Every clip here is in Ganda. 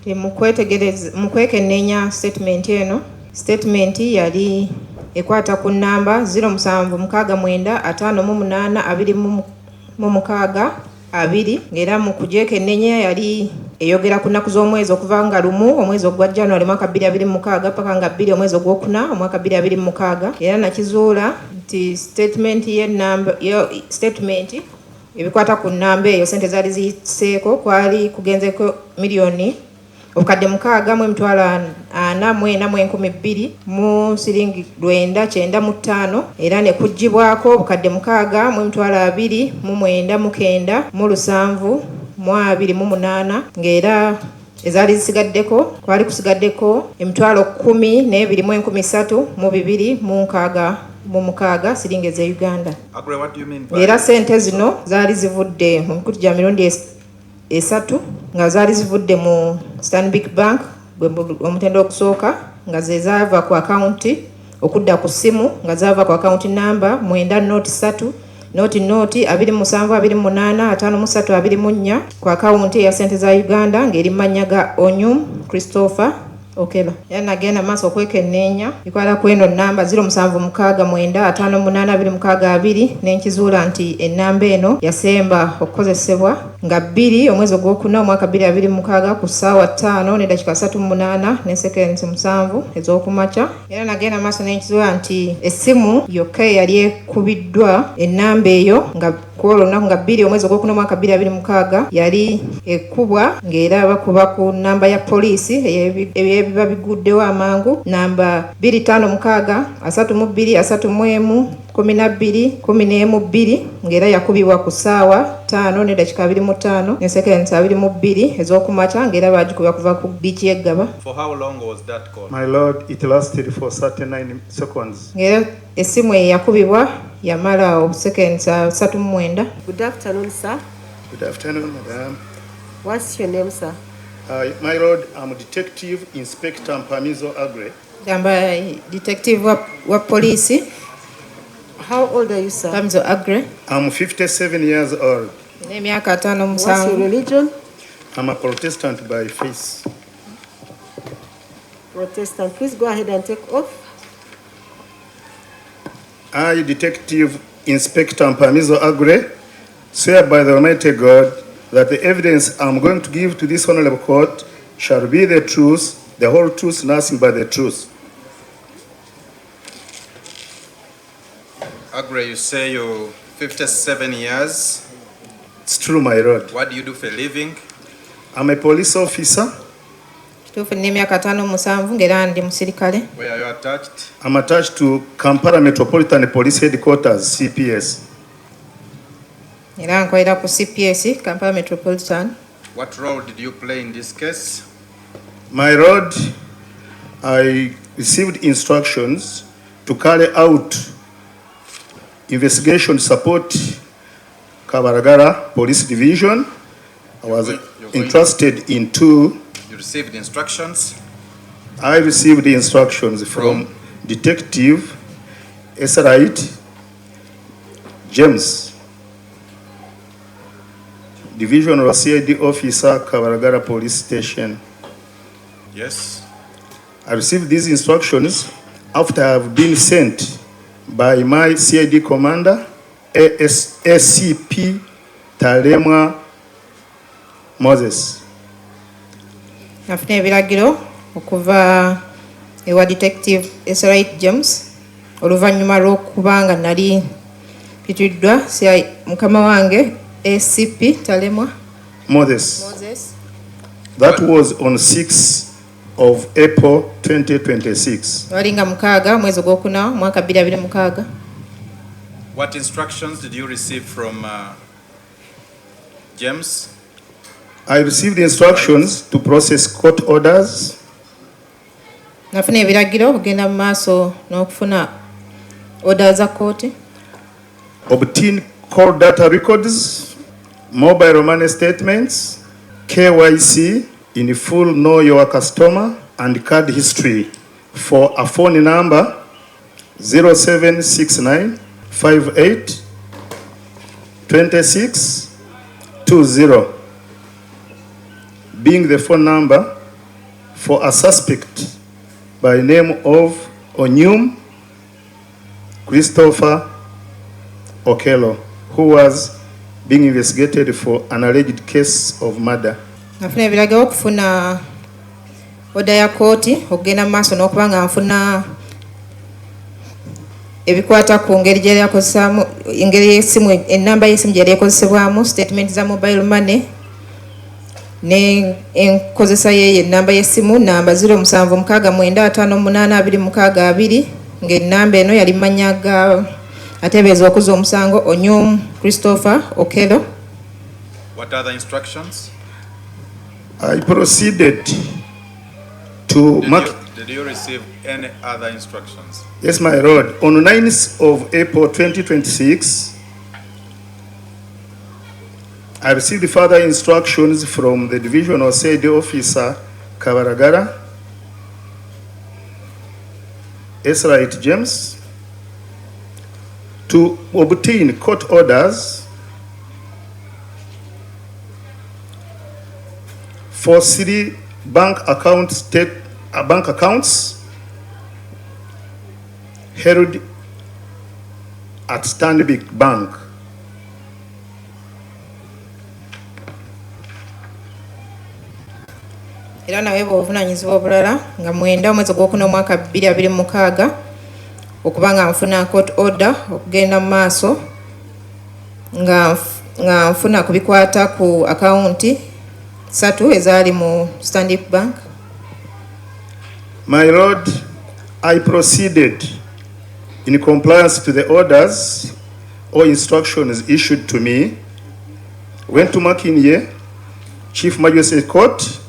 Mukwekenneenya statement eno. Statement yali ekwata ku namba 07695826 ng'era mu kugyekennenya yali eyogera ku nnaku z'omwezi okuva nga 1 omwezi ogwa January mwaka 2026 paka nga 2 omwezi ogwokuna omwaka 2026. Era nakizuula nti statement ebikwata ku namba eyo sente zaali ziyiseeko kwali kugenzeko miliyoni obukadde 6,442 mu siringi 995 era ne kugibwako obukadde 6,229 mu 728 ng'era ezaali zisigaddeko kwali kusigaddeko emitwalo 10,230 mu 2,606 siringi eze Uganda. Era sente zino zaali zivudde mu mikutu gya mirundi esatu nga zaali zivudde mu Stanbic Bank omutendo okusooka nga ze zaava ku akaunti okudda ku simu nga zaava ku akaunti namba 903 noti 2728 ku akaunti eya sente za Uganda ng'eri mannya ga Onyum Christopher Okello. Era nagenda maaso okwekenneenya bikwala ku eno namba 07695826 n'enkizuula nti ennamba eno yasemba okukozesebwa nga 2 omwezi ogwokuna omwaka 2026 ku ssaawa 5:38 ne seconds 7 ez'okumakya. Era nagenda maaso n'enkizuula nti essimu yokka yali ekubiddwa ennamba eyo nga kwolwo olunaku nga 2 omwezi ogwokuna omwaka 2026 yali ekubwa ng'era bakuba ku namba ya poliisi ebiba biguddewo amangu namba 25633112 ng'era yakubibwa ku ssaawa 5:25 ne seconds 22 ez'okumakya ng'era baagikubwa kuva ku biiki y'eggaba. For how long was that call? My lord, it lasted for 39 seconds. Ng'era essimu yakubibwa yamala seconds 39. Good afternoon, sir. Good afternoon, madam. What's your name, sir? My lord, I'm Detective Inspector Mpamizo Agre. Gamba detective wa poliisi. How old are you, sir? Mpamizo Agre. I'm 57 years old. N'emyaka 57. What's your religion? I'm a Protestant by faith. Protestant. Please go ahead and take oath. I, Detective Inspector Mpamizo Agre, swear by the Almighty God that the evidence I'm going to give to this honorable court shall be the truth, the whole truth, nothing but the truth. Agre, you say you're 57 years. It's true, my lord. What do you do for a living? I'm a police officer. Kituufu n'emyaka 57 ng'era ndi musirikale. Where are you attached? I'm attached to Kampala Metropolitan Police Headquarters, CPS. Era nkolera ku CPS, Kampala Metropolitan. What role did you play in this case? My lord, I received instructions to carry out investigation support Kabaragara Police Division. I was entrusted in two. You received instructions? I received the instructions from Detective Esrite James, Divisional CID Officer, Kabaragara Police Station. Yes. I received these instructions after I have been sent by my CID commander, ACP Talemwa Moses. Nafuna ebiragiro okuva ewa Detective Esrite James oluvannyuma lw'okubanga nali pituddwa mukama wange ACP Talemwa Moses. That was on 6th of April 2026. walinga 6 mwezi ogwokuna mwaka 2026. What instructions did you receive from James? I received instructions to process court orders, nafuna ebiragiro okugenda mu maaso n'okufuna order za kooti, obtain call data records, mobile money statements, KYC in full, know your customer, and card history for a phone number 0769 58 26 20, being the phone number for a suspect by name of Onyum Christopher Okello, who was being investigated for an alleged case of murder. Nafuna ebiragiro okufuna oda ya kooti okugenda mu maaso n'okuba nga nfuna ebikwata ku ngeri gye yakozesaamu engeri y'essimu ennamba y'essimu gye yakozesebwamu statement za mobile money ne enkozesa ye ennamba y'essimu namba 0769582622 ng'ennamba eno yali manya ga ateebereza okuza omusango Onyum Christopher Okello. What other instructions? I proceeded to Did you receive any other instructions? Yes, my lord. On 9th of April 2026, I received further instructions from the divisional CID officer Kabaragara, Esrite James, to obtain court orders for 3 bank accounts held at Stanbic Bank. Era nawe bw'obuvunaanyizibwa obulala nga 9 omwezi gw'okuna omwaka 2026 okuba nga nfuna court order okugenda mu maaso nga nfuna kubikwata ku akawunti 3 ezaali mu Stanbic Bank. My lord, I proceeded in compliance to the orders or instructions issued to me, went to Makinye, Chief Magistrate Court,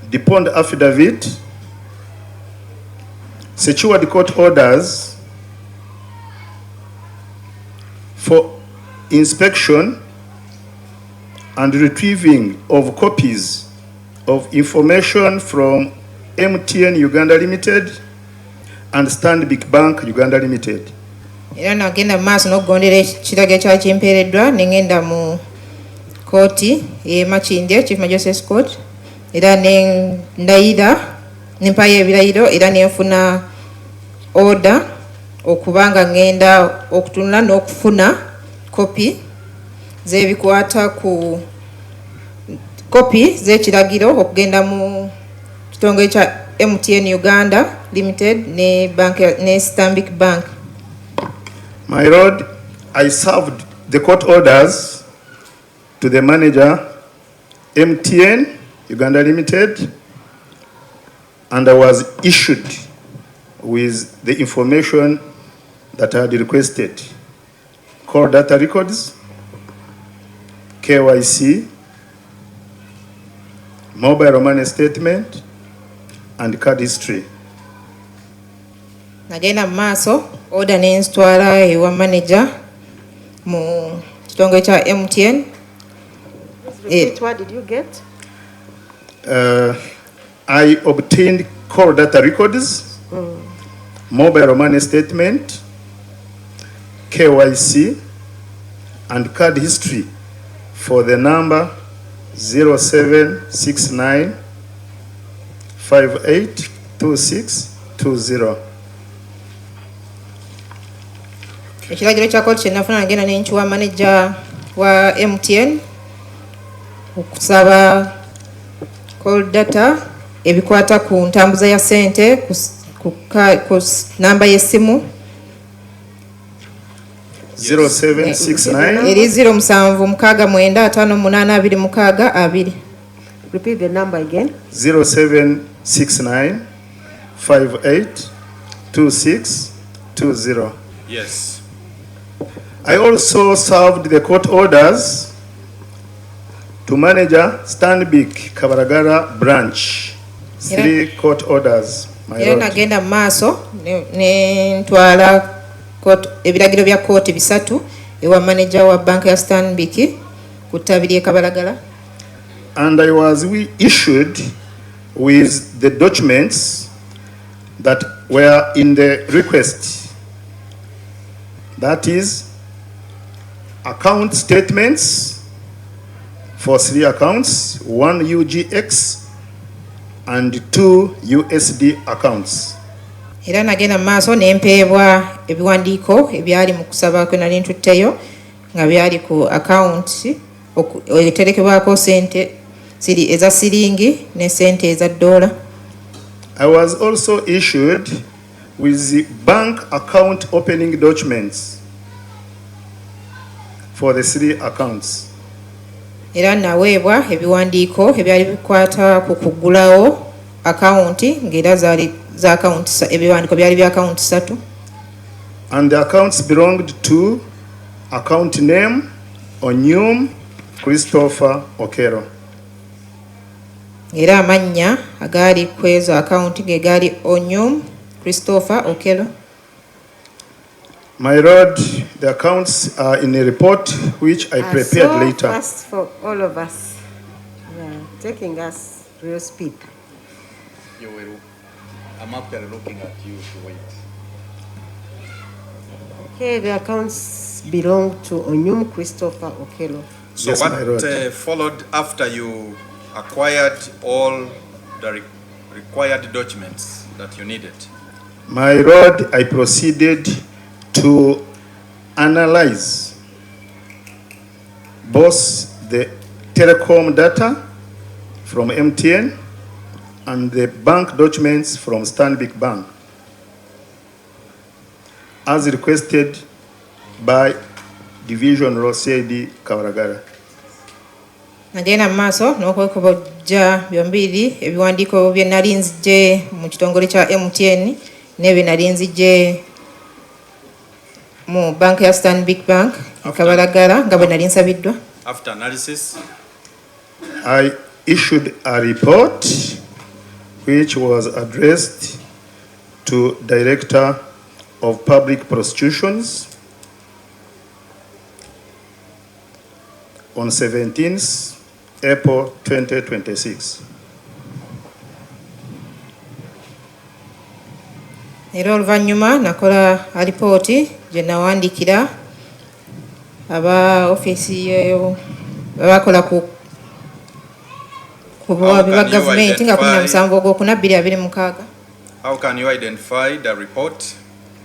deponed affidavit, secured court orders for inspection and retrieving of copies of information from MTN Uganda Limited and Stanbic Bank Uganda Limited. Era nagenda mu maaso n'okugondera ekiragiro kyali kimpeereddwa ne ngenda mu kooti y'e Makindye, Chief Magistrates Court, era ne ndayira nempayo ebirayiro era ne nfuna order okuba nga ngenda okutunula n'okufuna kopi z'ebikwata ku kopi z'ekiragiro okugenda mu kitongole kya MTN Uganda Limited ne bank ne Stanbic Bank. My lord, I served the court orders to the manager MTN Uganda Limited, and I was issued with the information that I had requested: core data records, KYC, mobile money statement, and card history. Nagenda mu maaso order ne nzitwala ewa manager mu kitongole kya MTN. What did you get? I obtained core data records, mobile money statement, KYC, and card history for the number 0769 582620. Ekiragiro kya kooti kye nafuna nagenda ne nkiwa manager wa MTN okusaba call data ebikwata ku ntambuza ya sente ku namba y'essimu 0769 eri 0769585622. Repeat the number again. 0769 582620. Yes. I also served the court orders to manager Stanbic Kabaragara branch. 3 court orders, my Era lord. nagenda mu maaso ne ntwala ebiragiro bya kooti 3 ewa manager wa bank ya Stanbic ku ttabi ly'e Kabalagala. And I was issued with the documents that were in the request. That is, account statements for 3 accounts, 1 UGX, and 2 USD accounts. Era nagenda mu maaso ne mpeebwa ebiwandiiko ebyali mu kusaba kwe nali ntutteyo nga byali ku akawunti eterekebwako sente eza siringi ne sente eza ddoola. I was also issued with the bank account opening documents for the 3 accounts. Era naweebwa ebiwandiiko ebyali bikwata ku kuggulawo akawunti ng'era zaali za akawunti ebiwandiiko byali bya akawunti 3. And the accounts belonged to account name Onyum Christopher Okello. Era amannya agaali ku ezo akawunti ge gaali Onyum Christopher Okello. My lord, the accounts are in a report which I prepared so later. Fast for all of us. Yeah, taking us real speed. I'm actually looking at you to wait. Okay, the accounts belong to Onyum Christopher Okello. So Yes, my lord. what followed after you acquired all the required documents that you needed? My lord, I proceeded to analyze both the telecom data from MTN and the bank documents from Stanbic Bank, as requested by Division Law CID Kawaragara. Nagenda mu maaso n'okwekubojja byombiri ebiwandiiko bye nali nzigye mu kitongole kya MTN n'ebyo nali nzigye mu banka ya Stanbic Bank Kabalagala nga bwe nali nsabiddwa. After analysis, I issued a report which was addressed to Director of Public Prosecutions on 17th April 2026. Era oluvannyuma nakola alipooti gye nawandiikira aba ofiisi abakola ku buwabi bwa gavumenti nga 17 Ogwokuna 2026. how can you identify the report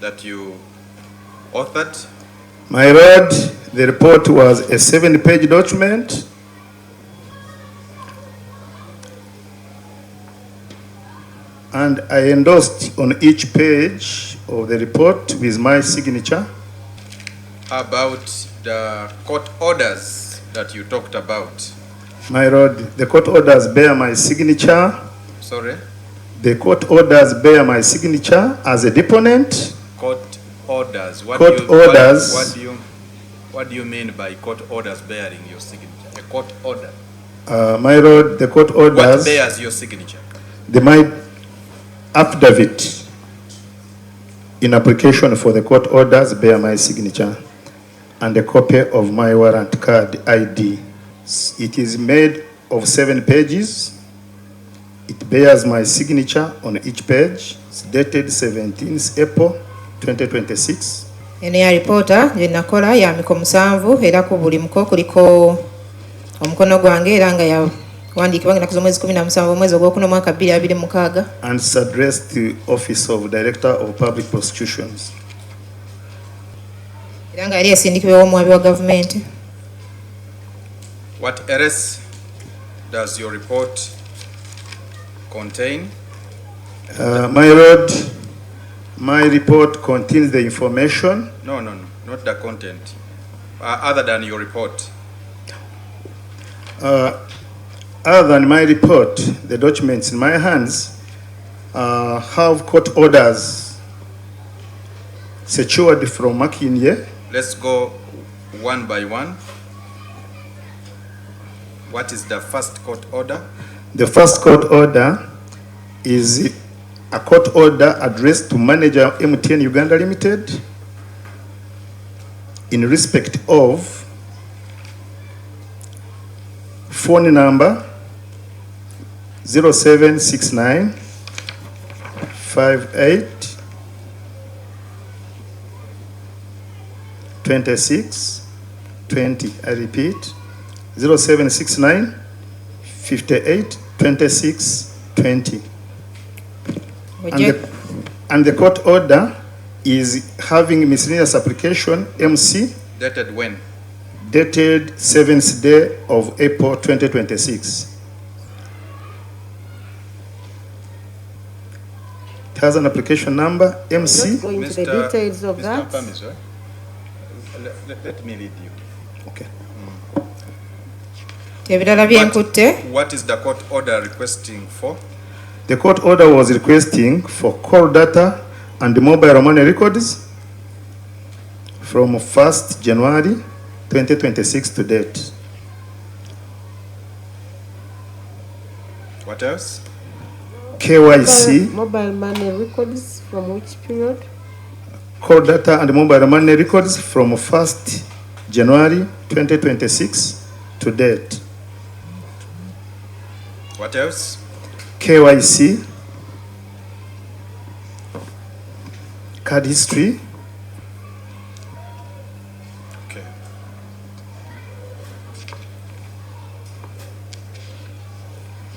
that you authored? My lord, the report was a 7-page document and I endorsed on each page of the report with my signature. How about the court orders that you talked about? My lord, the court orders bear my signature. Sorry? The court orders bear my signature as a deponent. Court orders. Court orders. What do you mean by court orders bearing your signature? A court order. My lord, the court What orders, bears your signature? my affidavit in application for the court orders bear my signature and a copy of my warrant card ID. It is made of 7 pages. It bears my signature on each page. It's dated 17th April 2026. Eno ya ripoota gye nakola ya mikono 7 era ku buli muko kuliko omukono gwange era nga yawandiikibwa nga nakuza omwezi 17 omwezi Ogwokuna omwaka 2026. And it's addressed to the Office of Director of Public Prosecutions. Era nga yali esindikibwa omuwabi wa gavumenti. What else does your report contain? My lord, my report contains the information. No, not the content. Other than your report. Other than my report, the documents in my hands have court orders secured from McKinsey. Let's go one by one. What is the first court order? The first court order is a court order addressed to manager MTN Uganda Limited in respect of phone number 0769 58 26 20. I repeat, 0769 58 26 20. And the court order is having miscellaneous application MC Dated when? dated 7th day of April 2026. It has an application number MC. Not going to the details of that. Mr. Mpamiso, let me read you. Okay. Ebirala byenkutte. What is the court order requesting for? The court order was requesting for call data and mobile money records from 1st January 2026 to date. What else? KYC, Mobile money records from which period? call data and mobile money records from 1st January 2026 to date. What else? KYC, card history, Okay.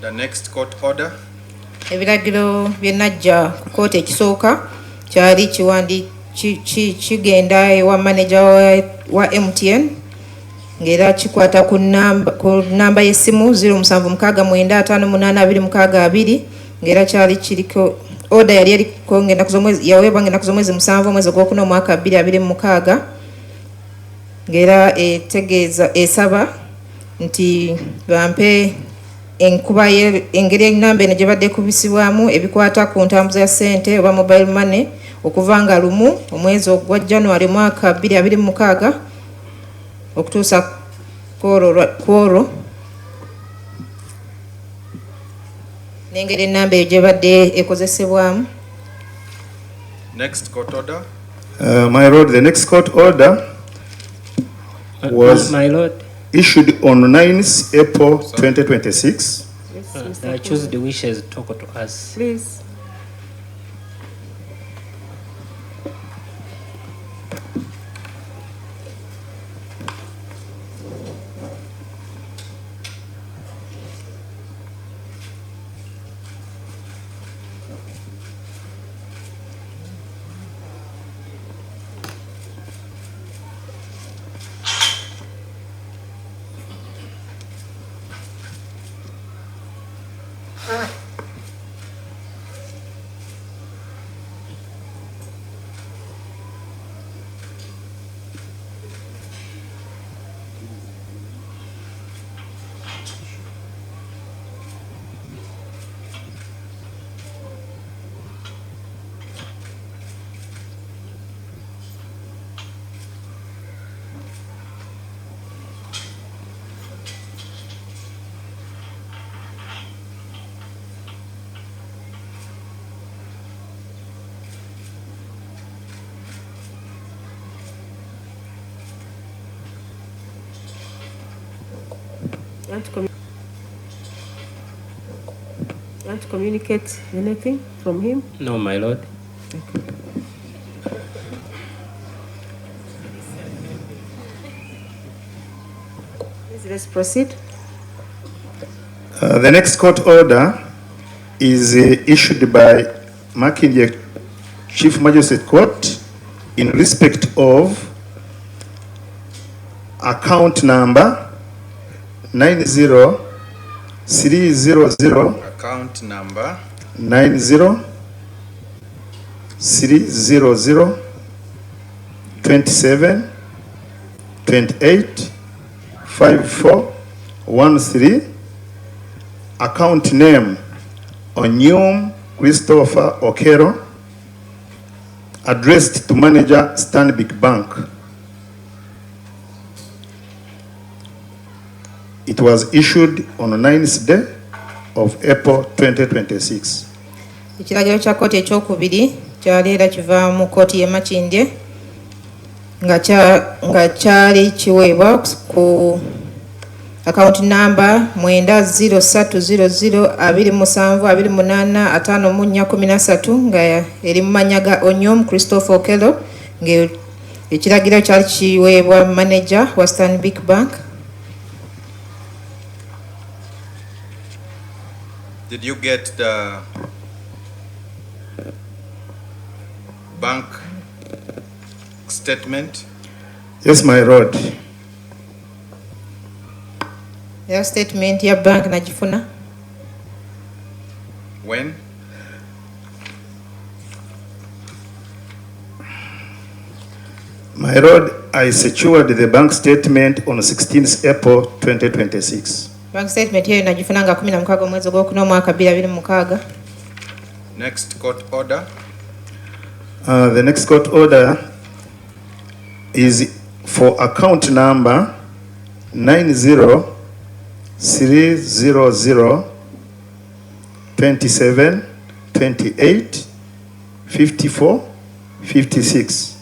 The next court order? Ebiragiro bye najja ku kkooti ekisooka kyali kigenda ewa manager wa MTN ng'era kikwata ku namba y'essimu 07695852 ng'era kyali kiriko order yali eriko yaweebwa ng'ennaku z'omwezi 7 omwezi ogwokuna omwaka 2026 ng'era etegeeza esaba nti bampe enkuba engeri enamba eno gye badde ekubisibwamu ebikwata ku ntambuza ya ssente oba mobile money okuva nga 1 omwezi ogwa January mwaka 2026 okutuusa kwolwo n'engeri enamba eyo gye badde ekozesebwamu. Next court order? My lord, the next court order was My lord, issued on 9th April 2026. Yes, I Mr. choose the wishes talk to us. Please. You want to communicate anything from him? No, my lord. Please, let's proceed. The next court order is issued by Makinje Chief Magistrate Court in respect of account number 90300 Account number 90300 27 28 5413. Account name Onyum Christopher Okello, addressed to manager Stanbic Bank. It was issued on the 9th day of April 2026. Ekiragiro kya kkooti ekyokubiri kyali era kiva mu kkooti y'e Makindye nga kyali kiweebwa ku account number 900027285413 nga eri mu mannya ga Onyom Christopher Okello ng'ekiragiro kyali kiweebwa manager wa Stanbic Bank. Did you get the bank statement? Yes, my lord. Ya statement ya bank najifuna. When? My lord, I secured the bank statement on 16th April 2026. Bank statement hiyo najifuna nga 16 mwezi gw'okuna mwaka 2026. Next court order. The next court order is for account number 90300 27 28 54 56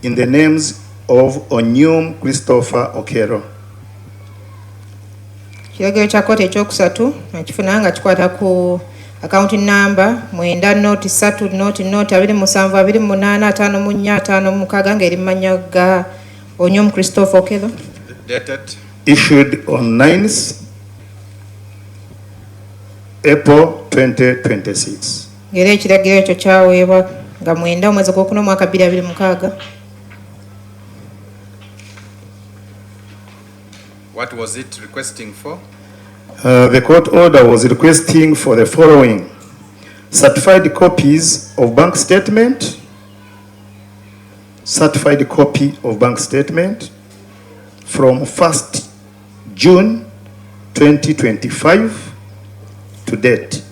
in the names of Onyum Christopher Okello. Kiragiro kya kkooti ekyokusatu nakifuna nga kikwata ku account number 90302722854 ng'eri mu mannya ga Onyum Christopher Okello. Dated. Issued on 9th April 2026. Ng'era ekiragiro ekyo kyaweebwa nga 9 omwezi gw'okuna omwaka 2026. What was it requesting for? The court order was requesting for the following: certified copies of bank statement, certified copy of bank statement from 1st June 2025 to date.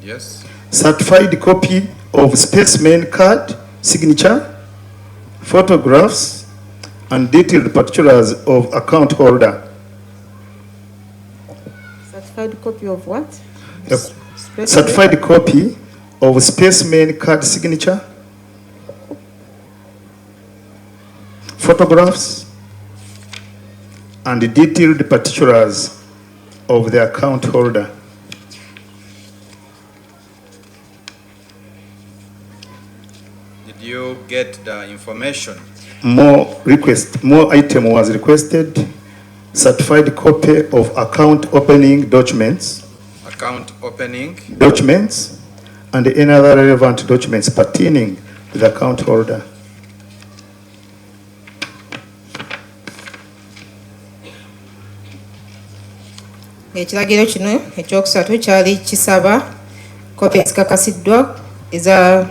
Yes. Certified copy of specimen card, signature, photographs, and detailed particulars of account holder. Certified copy of what? Certified copy of specimen card signature, photographs, and detailed particulars of the account holder. Did you get the information? More item was requested: certified copy of account opening documents, Account opening. and any other relevant documents pertaining to the account holder. Ekiragiro kino ekyokusatu kyali kisaba kopi ezikakasiddwa eza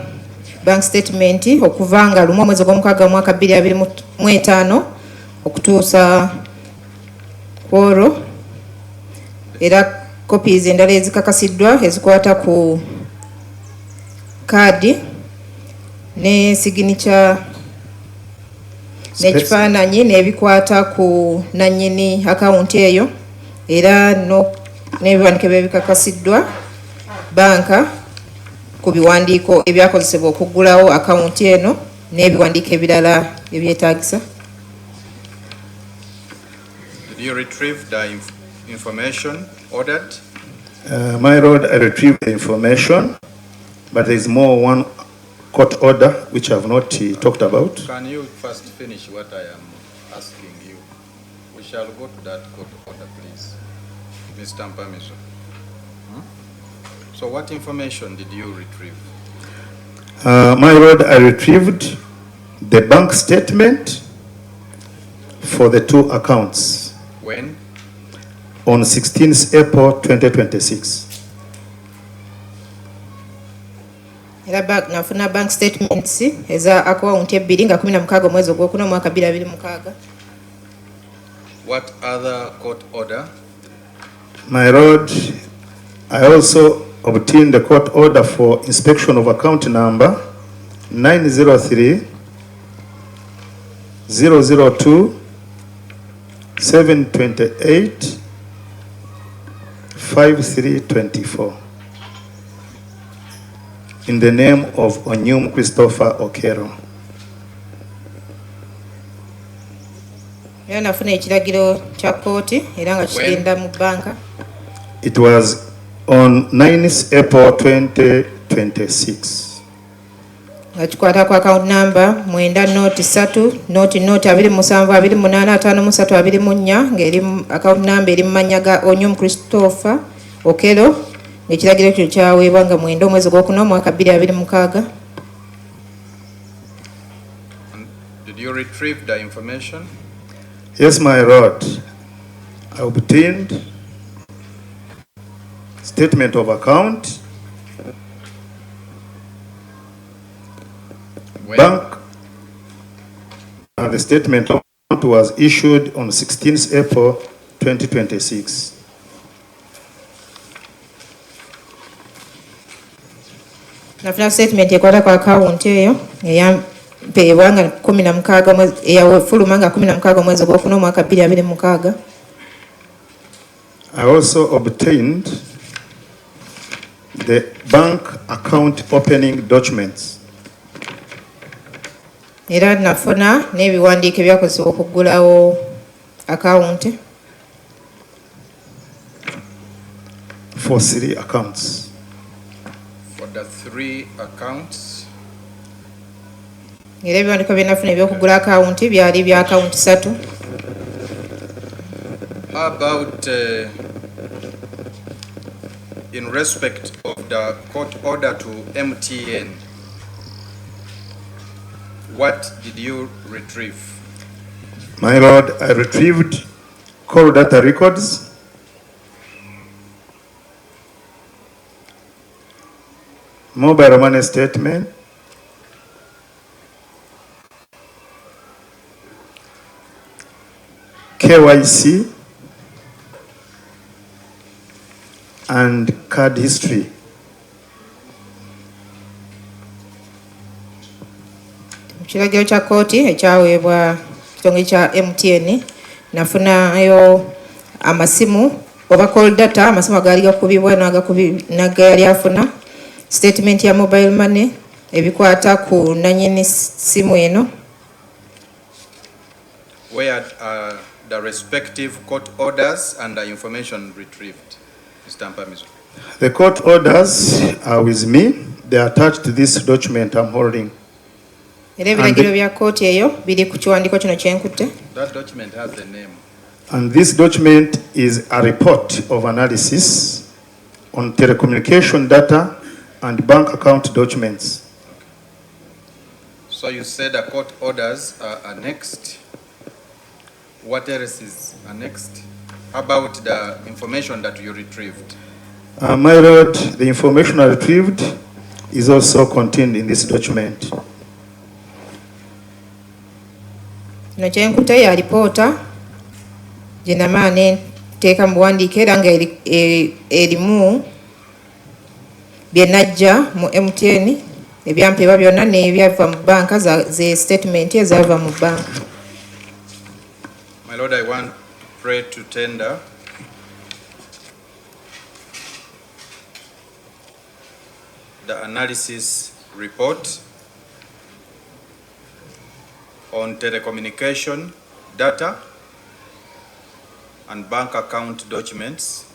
bank statement okuva nga 1 omwezi gw'omukaaga mwaka 2025 okutuusa kwolwo, era copies endala ezikakasiddwa ezikwata ku kaadi ne signature n'ekifaananyi n'ebikwata ku nannyini akawunti eyo, era n'ebiwandiiko ebikakasiddwa banka ku biwandiiko ebyakozesebwa okuggulawo akawunti eno n'ebiwandiiko ebirala ebyetaagisa. Did you retrieve the information ordered? My lord, I retrieved the information, but there is one court order which I have not talked about. Can you first finish what I am asking you? We shall go to that court order, please. Mr. Mpamiso. So what information did you retrieve? My lord, I retrieved the bank statement for the two accounts. When? On 16th April 2026. Era nafuna bank statements eza akawunti ebbiri nga 16 omwezi ogwokuna omwaka 2026. What other court order? My lord, I also obtained the court order for inspection of account number 903 002 728 5324 in the name of Onyum Christopher Okello. Era nafuna ekiragiro kya kkooti era nga kigenda mu banka. It was on 9th April 2026. nga kikwata ku account number 903-278-584 ng'eri account number eri mu mannya ga Onyum Christopher Okello ng'ekiragiro kino kyaweebwa nga 9 omwezi gw'okuna omwaka 2026. Did you retrieve the information? Yes, my lord. I obtained statement of account, When? bank, and the statement of account was issued on 16th April 2026. Nafuna statement ekwata ku account eyo eyampeebwa nga 16 eyafuluma nga 16 omwezi gw'okuna omwaka 2026. I also obtained the bank account opening documents. Era nafuna n'ebiwandiiko ebyakozesebwa okuggulawo account For 3 accounts. For the 3 accounts, era ebiwandiiko bye nafuna ebyokuggula account byali bya account 3. how about in respect of the court order to MTN? What did you retrieve? My lord, I retrieved call data records, mobile money statement, KYC, and card history. Kiragiro kya kooti ekyaweebwa kitongole kya MTN nafunayo amasimu oba call data, amasimu agaali gakubibwa n'agaali afuna, statement ya mobile money ebikwata ku nannyini simu eno. Where are the respective court orders and the information retrieved? Mr. Mpamizo. The court orders are with me. They are attached to this document I'm holding. Era ebiragiro bya kooti eyo biri ku kiwandiiko kino kyenkutte. That document has the name. And this document is a report of analysis on telecommunication data and bank account documents. So you said the court orders are annexed. What else is annexed? How about the information that you retrieved? My lord, the information I retrieved is also contained in this document. Kino kyenkutte ya lipoota gye namaa ne nteeka mu buwandiike era nga erimu bye najja mu MTN ebyampeebwa byonna n'ebyava mu banka ze statement ezaava mu banka. My Lord, I want pray to tender the analysis report on telecommunication data and bank account documents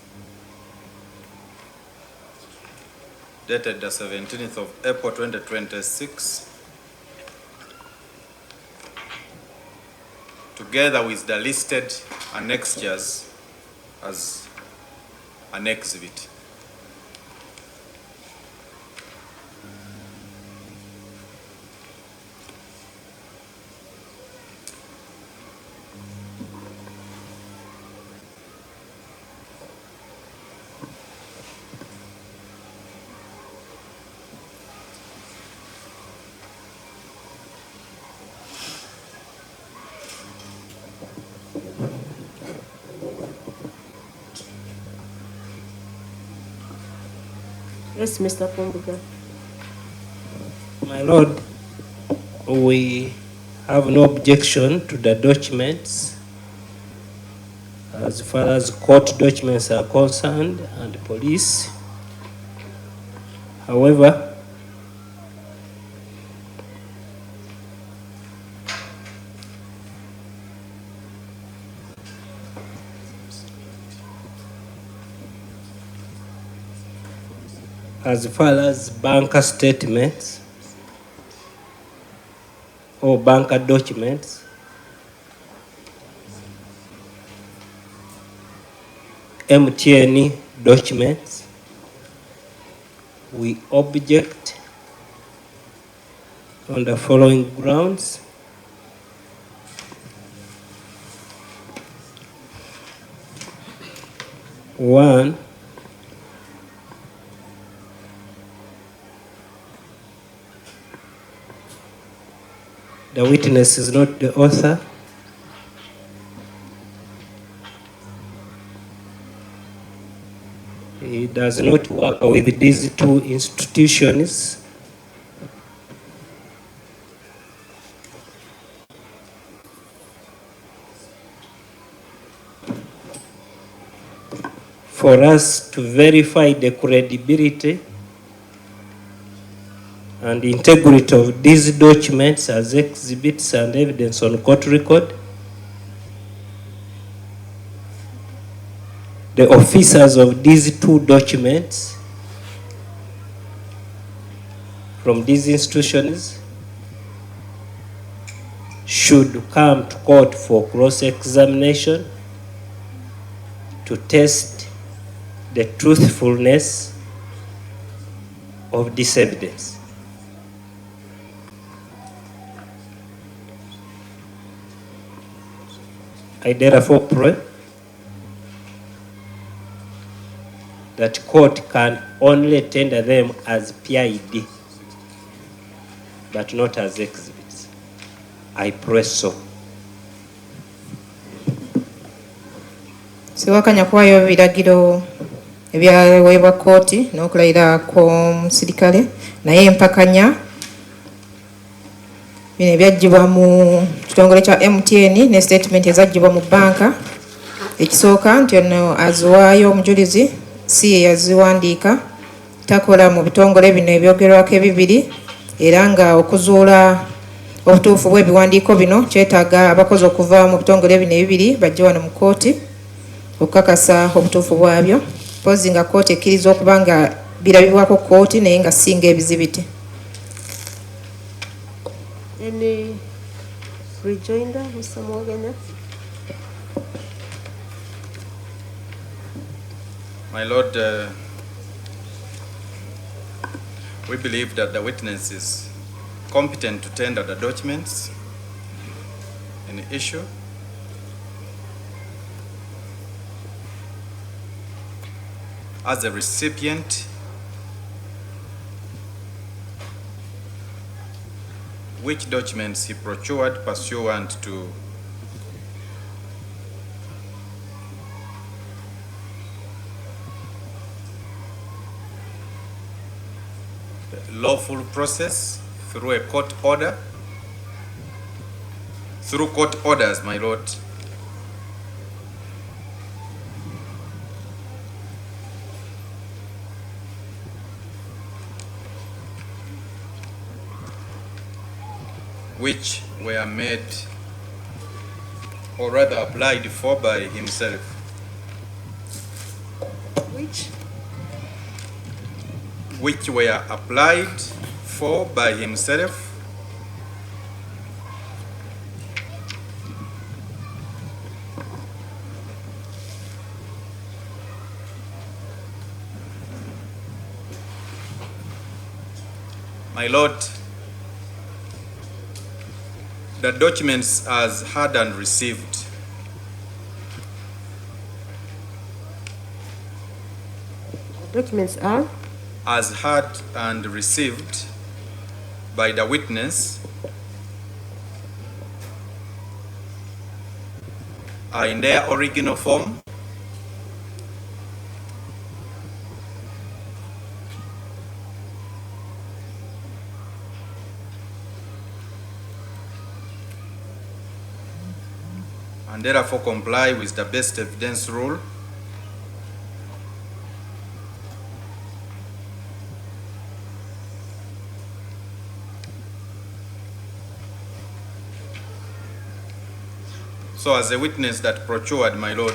dated the 17th of April 2026, together with the listed annexures as an exhibit. Yes, Mr. Pombuga. My Lord, we have no objection to the documents as far as court documents are concerned and police. However, as far as bank statements, or banker documents, MTN documents, we object on the following grounds. One, the witness is not the author. He does not work with these two institutions. For us to verify the credibility and integrity of these documents as exhibits and evidence on court record, the officers of these two documents from these institutions should come to court for cross-examination to test the truthfulness of this evidence. I therefore pray that court can only tender them as PID, but not as exhibits. I pray so. Siwakanya kwayo biragiro ebyaweebwa kooti n'okulayira kw'omusirikale naye empakanya bino ebyaggyibwa mu kitongole kya MTN ne statement ezaggyibwa mu banka. Ekisooka nti ono aziwaayo omujulizi si ye yaziwandiika, takola mu bitongole bino ebyogerwako ebibiri, era nga okuzuula obutuufu bw'ebiwandiiko bino kyetaaga abakozi okuva mu bitongole bino ebibiri bajje wano mu kooti okukakasa obutuufu bwabyo, pozi nga kooti ekkiriza okuba nga birabibwako kooti naye nga singa ebizibiti. Any rejoinder, Mr. Morgan? My Lord, we believe that the witness is competent to tender the documents in issue. As a recipient, which documents he procured pursuant to the lawful process through a court order, through court orders, my Lord. Which were made, or rather applied for by himself. Which were applied for by himself. My Lord, the documents as had and received Documents are? As had and received by the witness are in their original form and therefore comply with the best evidence rule. So as a witness that procured, my Lord,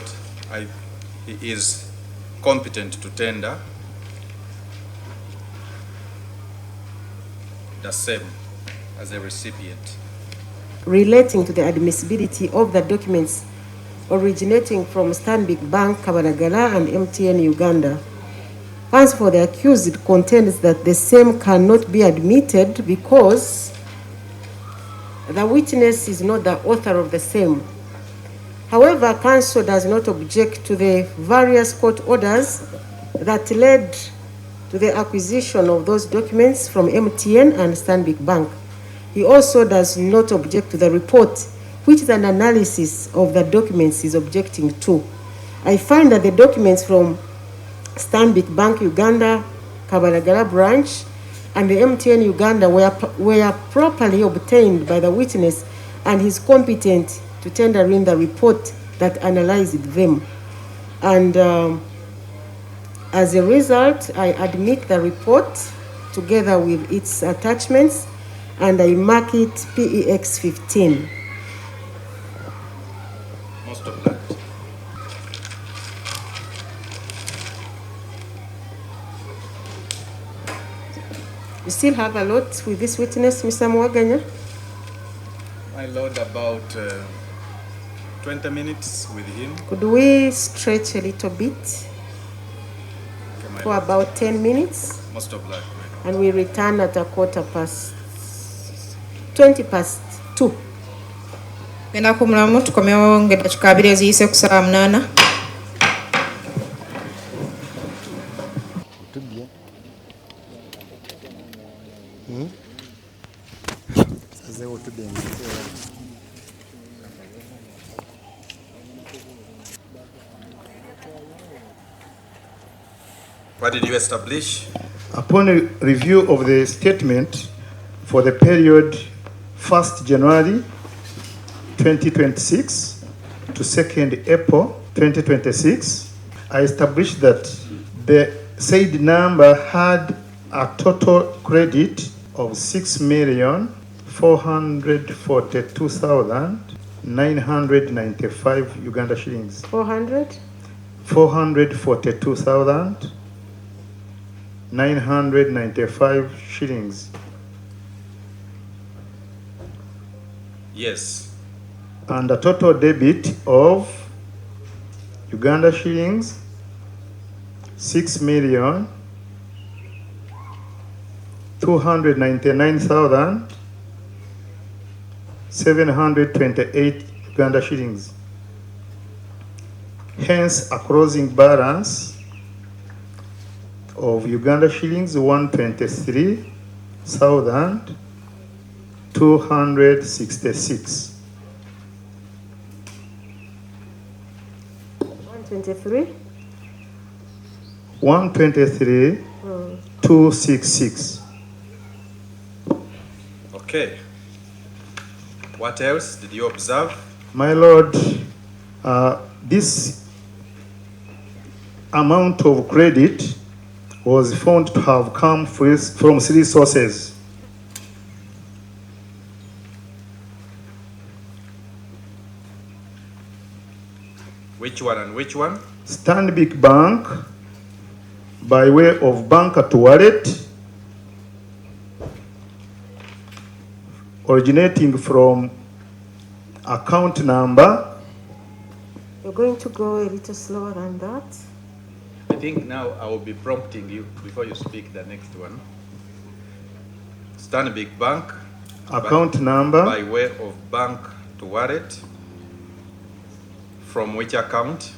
he is competent to tender the same as a recipient. relating to the admissibility of the documents originating from Stanbic Bank, Kabalagala, and MTN Uganda. Counsel for the accused contends that the same cannot be admitted because the witness is not the author of the same. However, counsel does not object to the various court orders that led to the acquisition of those documents from MTN and Stanbic Bank. He also does not object to the report, which is an analysis of the documents he's objecting to. I find that the documents from Stanbic Bank Uganda, Kabalagala branch, and the MTN Uganda were properly obtained by the witness, and he's competent to tender in the report that analyzed them. And as a result, I admit the report together with its attachments, and I mark it PEX 15. Most of that. You still have a lot with this witness, Mr. Mwaganya? My lord, about 20 minutes with him. Could we stretch a little bit Okay, my for lord. about 10 minutes? Most of that. And we return at 2:20. Genda ku mulamu tukomewo ng'eddakiika 2 eziyise ku ssaawa 8. What did you establish? Upon a review of the statement for the period 1st January 2026 to 2nd April 2026, I established that the said number had a total credit of 6,442,995 Uganda shillings. 400? 442,995 shillings. Yes. And a total debit of Uganda shillings 6,299,728 Uganda shillings. Hence, a closing balance of Uganda shillings 123,266. 123? 123,266. Okay. What else did you observe? My Lord, this amount of credit was found to have come from 3 sources. Which one and which one? Stanbic Bank by way of bank to wallet, originating from account number. You're going to go a little slower than that. I think now I will be prompting you before you speak the next one. Stanbic Bank. Account number. By way of bank to wallet. From which account?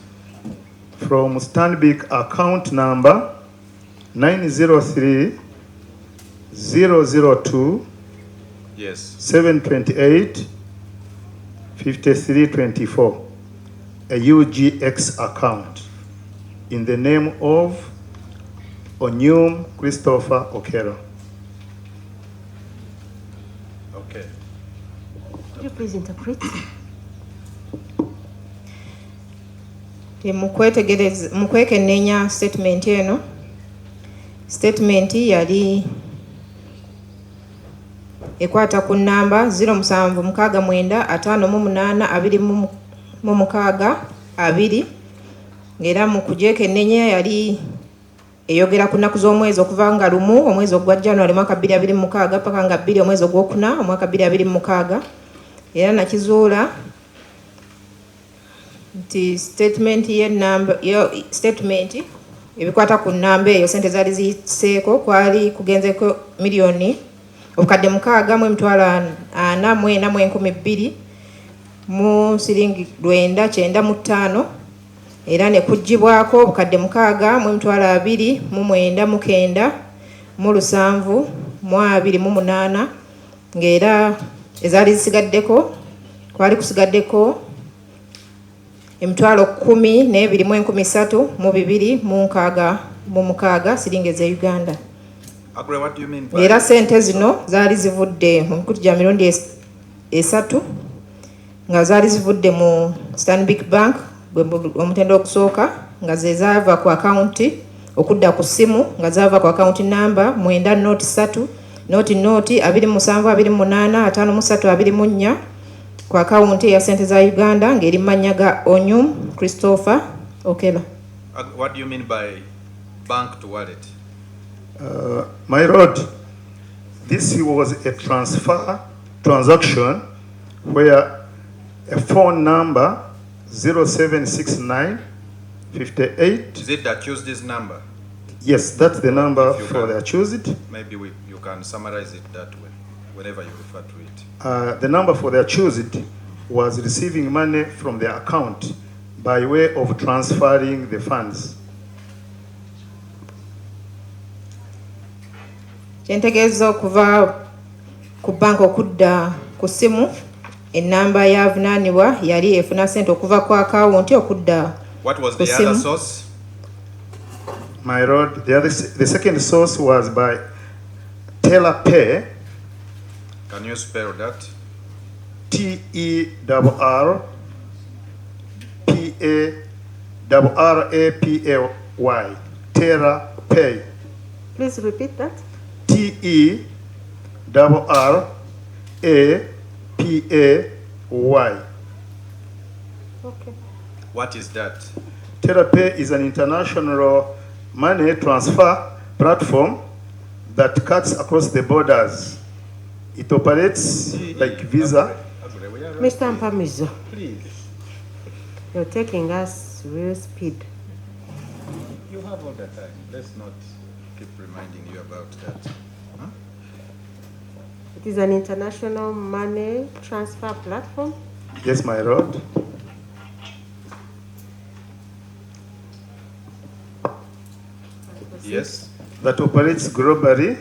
From Stanbic account number 903 002 Yes. 728 5324, a UGX account in the name of Onyum Christopher Okello. Okay. Could you please interpret? Mukwekenneenya statement eno. Statement yali ekwata ku namba 07695826 ng'era mu kugyekennenya yali eyogera ku nnaku z'omwezi okuva nga 1 omwezi ogwa January mwaka 2026 paka nga 2 omwezi ogwokuna omwaka 2026. era nakizuula nti statement ebikwata ku nnamba eyo sente zaali ziyiseeko kwali kugenzeko miliyoni obukadde 6,44,200 mu siringi 995 era ne kugibwako obukadde 6,20,909 mu 7,28 ng'era ezaali zisigaddeko kwali kusigaddeko $10,213,206 siringi eza Uganda. Agre, what do you mean by Era sente zino zaali zivudde mu mikutu gya mirundi esatu nga zaali zivudde mu Stanbic Bank omutendo okusooka nga ze zaava ku akaunti okudda ku simu nga zaava ku akaunti namba 903 noti 2728 ku akaunti ya sente za Uganda ng'eri mannya ga Onyum Christopher Okello. What do you mean by bank to wallet? My lord, this was a transaction where a phone number 0769 58. Is it that choose this number? Yes, that's the number for the accused. Maybe you can summarize it that way, whenever you refer to it. The number for the accused was receiving money from the account by way of transferring the funds. Kyentegeeza okuva ku banka okudda ku simu enamba yavunaanibwa yali efuna sente okuva ku akawunti okudda. What was the other source? My lord, the second source was by Teller Pay. Can you spell that? TERRPARRAPAY. Teller Pay. Please repeat that. TERRAPAY. Okay. What is that? Teller Pay is an international money transfer platform that cuts across the borders. It operates like Visa. Mr. Mpamizo, Please. you're taking us real speed. You have all the time. Let's not keep reminding you about that. Huh? It is an international money transfer platform. Yes, my lord. Yes. That operates globally.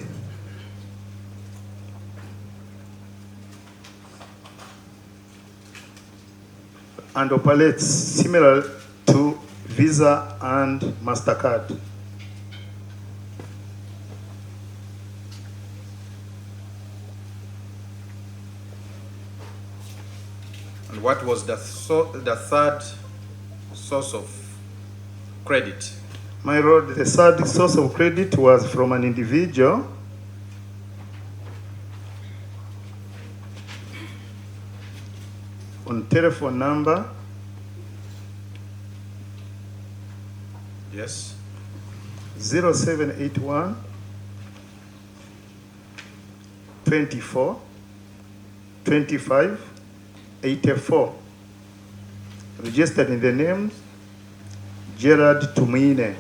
And operates similar to Visa and MasterCard. And what was the third source of credit? My lord, the third source of credit was from an individual on telephone number Yes. 0781 24 25 84, registered in the name Gerard Tumine.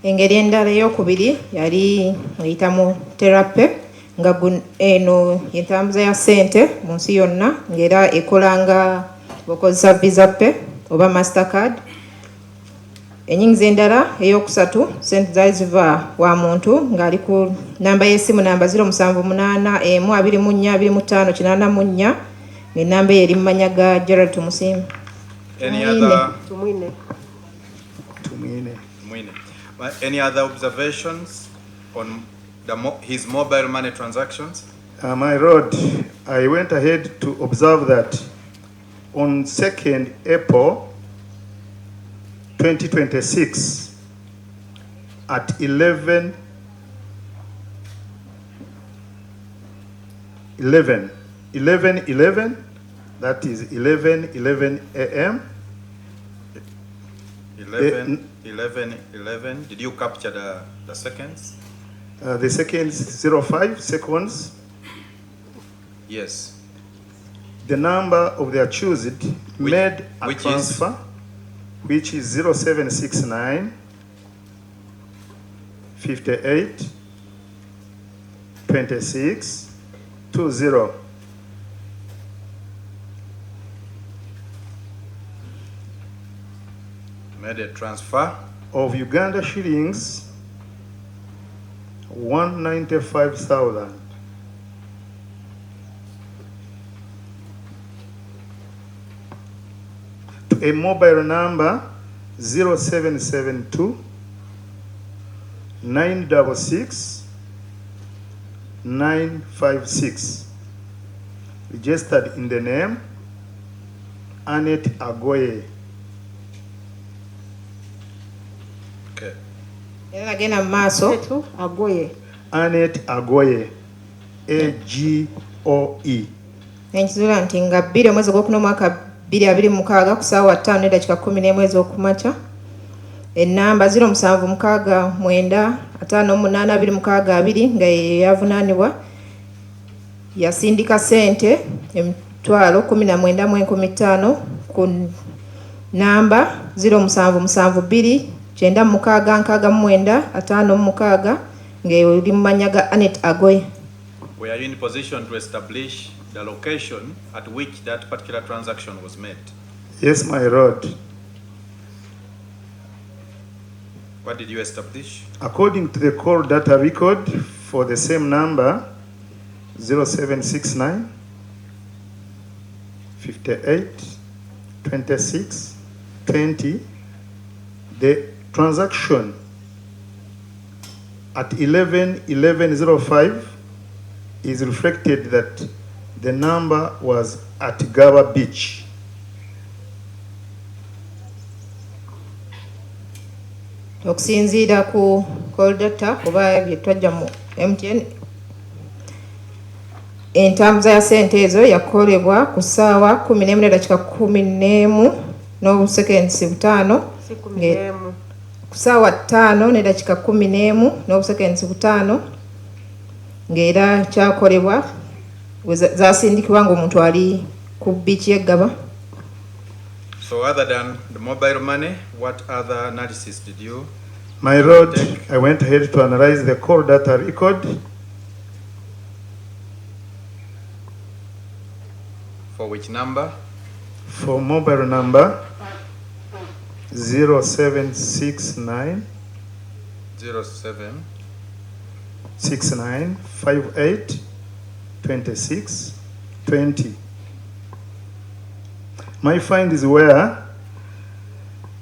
Engeri endala ey'okubiri yali eyitamu terape nga eno yentambuza ya sente mu nsi yonna ng'era ekolanga okozesa Visa Pay oba Mastercard. Enyingiza endala ey'okusatu sente zaali ziva wa muntu ng'ali ku namba y'essimu namba 0771242584 ng'ennamba eyo eri mu mannya ga Gerald Tumusiime. Any other? Tumine. Any other observations on his mobile money transactions? My lord, I went ahead to observe that on 2nd April 2026 at 11, that is 11 a.m. 11. Did you capture the seconds? The seconds 05 seconds. Yes. The number of the accused made a which transfer, which is 0769 58 26 20. Made a transfer Of Uganda shillings 195,000 to a mobile number 0772 966 956, registered in the name Annette Agoye. Okay. Era nagenda mu maaso. Agoye. Annette Agoye, AGOE. Enkizuula nti nga 2 omwezi gw'okuna omwaka 2026 ku ssaawa 5:11 ez'okumakya. Ennamba 0769582862 nga yavunaanibwa yasindika ssente emitwalo 19,150 ku namba 0772966956 ng'eri mu mannya ga Annette Agoye. Were you in position to establish the location at which that particular transaction was made? Yes, my lord. What did you establish? According to the call data record for the same number, 0769 58 26 20, the transaction at 11/11/05 is reflected that the number was at Gawa Beach. Okusinziira ku call data oba bye twajja mu MTN, entambuza ya ssente ezo yakolebwa ku ssaawa 11:11 n'obusekensi 5 ku ssaawa 5:11 n'obusekensi 5 ng'era kyakolebwa zaasindikibwa ng'omuntu ali ku biiki y'eggaba. So other than the mobile money, what other analysis did you? My lord, I went ahead to analyze the call data record For which number? for mobile number 0769 07 69 58 26 20. My findings were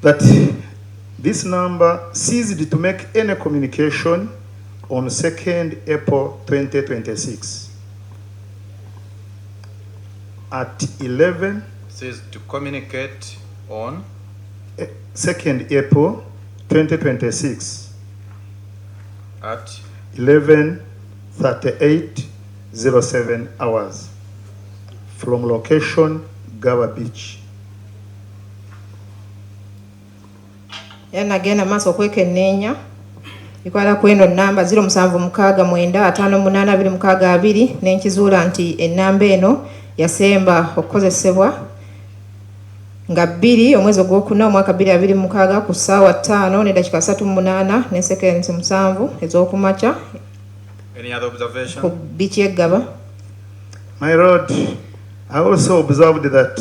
that this number ceased to make any communication on 2nd April 2026 at 11 says to communicate on 2nd April 2026 at 11:38:07 hours from location Gawa Beach. Era nagenda maaso okwekenneenya bikwata ku eno nnamba 0769582862 n'enkizuula nti ennamba eno yasemba okukozesebwa nga 2 omwezi ogwokuna omwaka 2026 ku ssaawa 5:38 ne seconds 7 ez'okumakya. any other observation? Ku biiki y'eggaba. My lord, I also observed that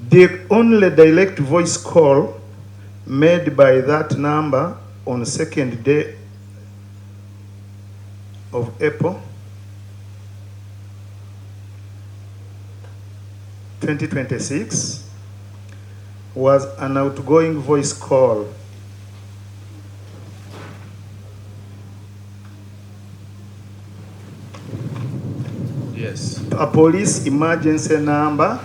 the only direct voice call made by that number on 2nd day of April 2026 was an outgoing voice call. Yes. A police emergency number.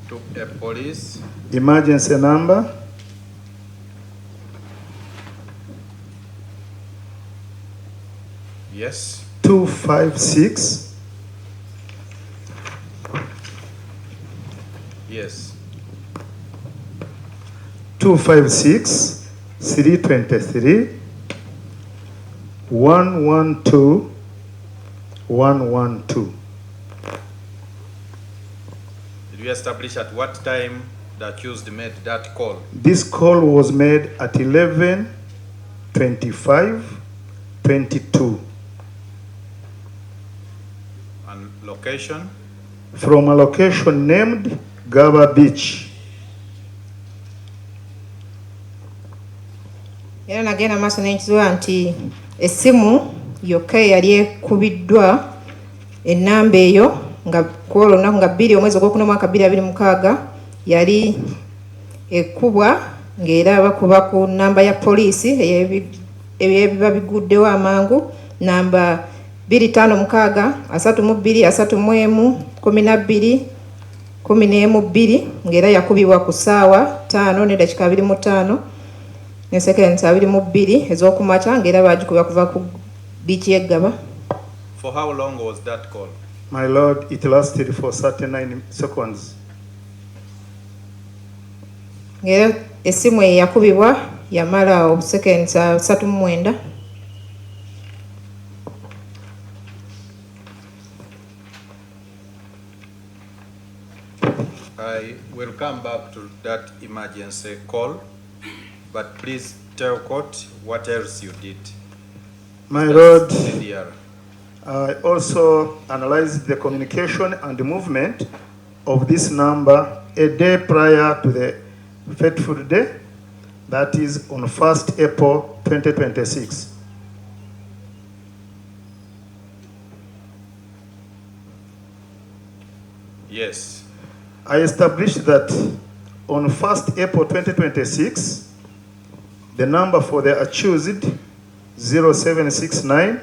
To a police. Emergency number. Yes. 256. Yes. 256 323 112 112. Did you establish at what time the accused made that call? This call was made at 11:25:22 And location? from a location named Gaba Beach. Era nagenda maaso n'ekizuula nti essimu yokka yali ekubiddwa ennamba eyo nga kwolwo olunaku nga 2 omwezi ogwokuna omwaka 2026 yali ekubwa ng'era bakuba ku nnamba ya poliisi ebiba biguddewo amangu namba 256 32 31 12 11 ng'era yakubibwa ku ssaawa 5:25 ne seconds 22 ez'okumakya ng'era baagikuba kuva ku biiki y'eggaba. For how long was that call? My Lord, it lasted for 39 seconds. Ng'era essimu eyo yakubibwa yamala obuseconds 39. I will come back to that emergency call, but please tell court what else you did. My Lord, CDR. I also analyzed the communication and the movement of this number a day prior to the fateful day, that is on 1st April 2026. Yes. I established that on 1st April 2026, the number for the accused 0769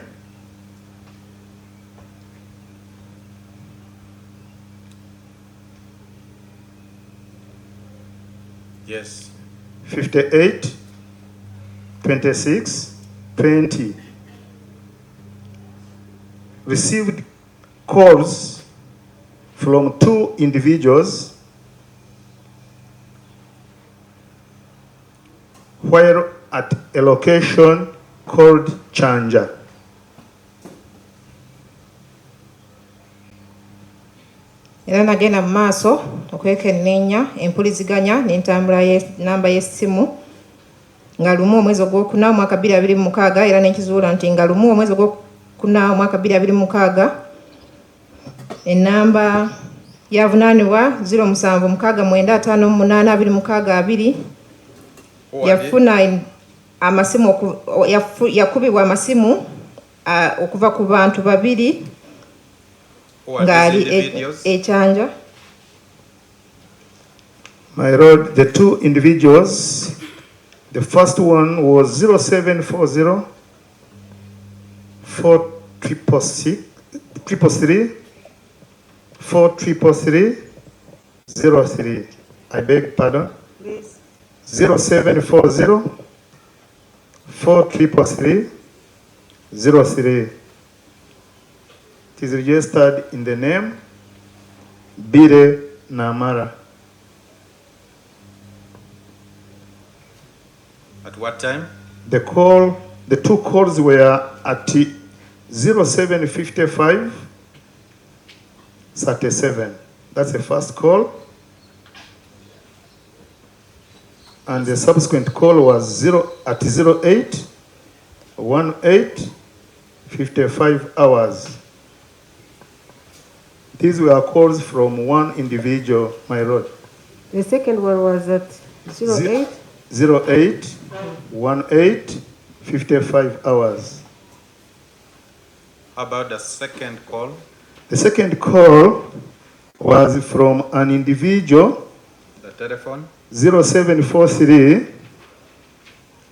Yes. 58 26 20 received calls from 2 individuals while at a location called Chanja. Era nagenda mu maaso okwekenneenya empuliziganya n'entambula y'ennamba y'essimu nga 1 omwezi ogwokuna omwaka 2026 era n'ekizuula nti nga 1 omwezi ogwokuna omwaka 2026 ennamba yavunaanibwa 0769582662 yafuna amasimu yakubibwa amasimu okuva ku bantu babiri ngali echanja. My Lord, the 2 individuals, the first one was 0740 4333 4333 03. I beg pardon. Please. 0740 4333 03. It is registered in the name Bire Namara. At what time? The 2 calls were at 0755 37. That's the first call. And the subsequent call was at 08 18 55 hours. These were calls from 1 individual, my Lord. The second one was at 08? 08 18 55 hours. How about the second call? The second call was from an individual, The telephone? 0743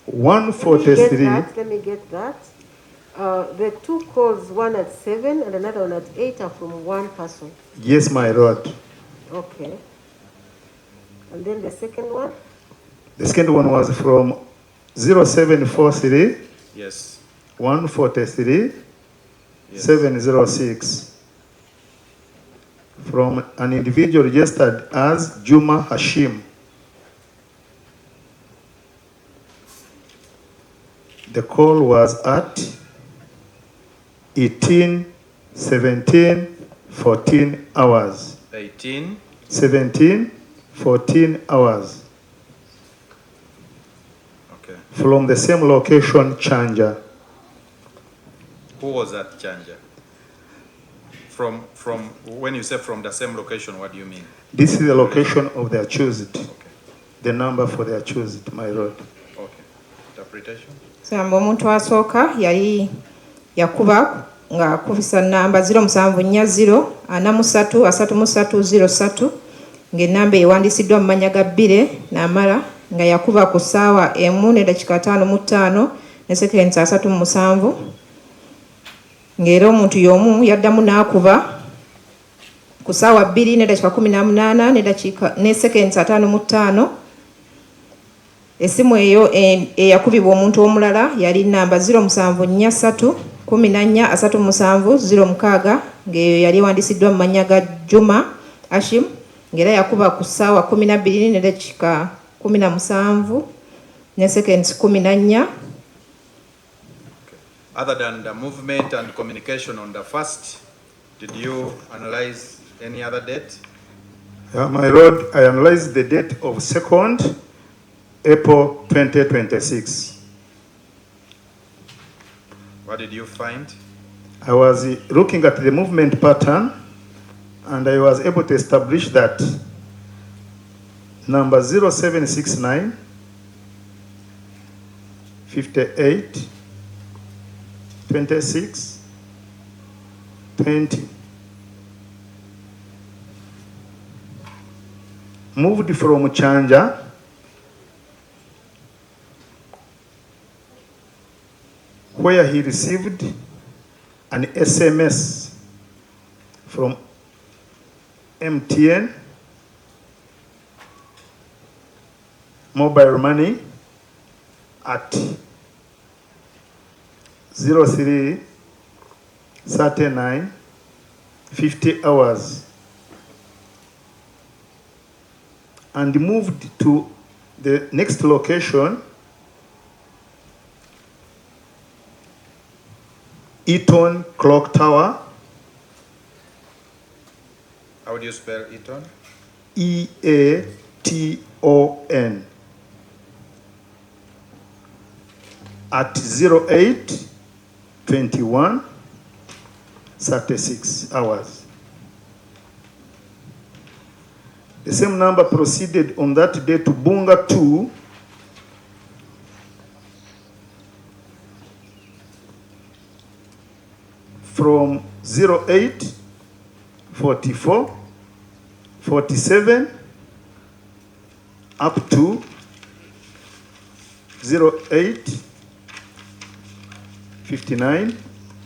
143. Let me get that. The 2 calls, one at 7 and another one at 8, are from 1 person. Yes, my Lord. Okay. And then the second one? The second one was from 0743 Yes. 143 Yes. 706. From an individual registered as Juma Hashim. The call was at 18, 17, 14 hours. 18, 17, 14 hours. okay. From the same location, Chanja. Who was at Chanja? From when you say from the same location, what do you mean? This is the location of their choosed. Okay. The number for their choosed, my lord. Okay. Interpretation? Samba omuntu asooka yali yakuba nga akubisa namba 0740 43 ng'ennamba ewandiisiddwa mu mannya ga Bbire n'amala nga yakuba ku ssaawa 1:55 ne seconds 37 ng'era omuntu y'omu yaddamu n'akuba ku ssaawa 2:18 ne seconds 55. Esimu eyo eyakubibwa omuntu omulala yali namba 0743 1437 ng'eyo yali ewandiisiddwa mu mannya ga Juma Ashim ng'era yakuba ku ssaawa 12:17 ne seconds 14. Other than the movement and communication on the first, did you analyze any other date? My lord, I analyzed the date of 2nd April 2026. What did you find? I was looking at the movement pattern and I was able to establish that number 0769 58 26 20 moved from Chanja where he received an SMS from MTN mobile money at 03:39 50 hours and moved to the next location, Eaton Clock Tower. How do you spell Eaton? EATON at 08:21 36 hours. The same number proceeded on that day to Bunga 2 from 08:44 47 up to 08:59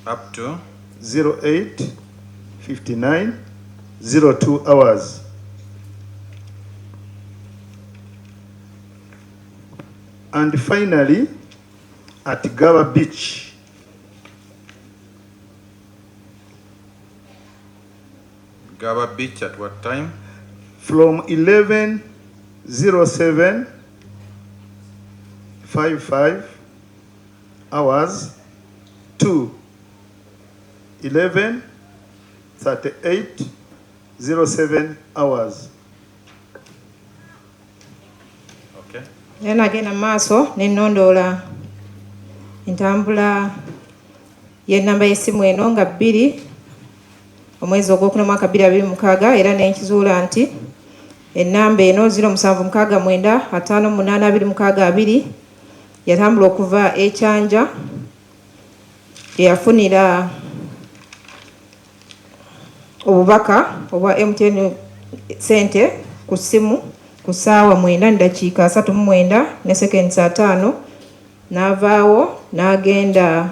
Up to 08:59 02 hours. And finally, at Gaba Beach, Gaba Beach at what time? from 11:07 55 hours to 11:38 07 hours. Okay. Era nagenda maaso n'ennondoola entambula y'ennamba y'essimu eno nga 2 omwezi ogwokuna mwaka 2026 era n'enkizuula nti ennamba eno 0769588262 yatambula okuva ekyanja eyafunira obubaka obwa MTN Sente ku ssimu ku ssaawa 9:39 ne seconds 5 n'avaawo n'agenda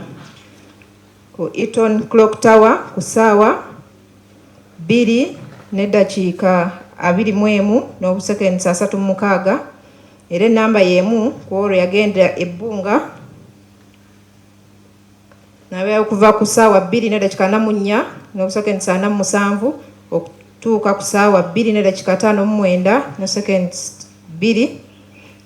ku Eaton Clock Tower ku ssaawa 2:21 n'obuseconds 36 era ennamba y'emu ku olwo yagenda ebbunga n'abeera kuva ku ssaawa 2:04 n'obuseconds 47 okutuuka ku ssaawa 2:59 ne seconds 2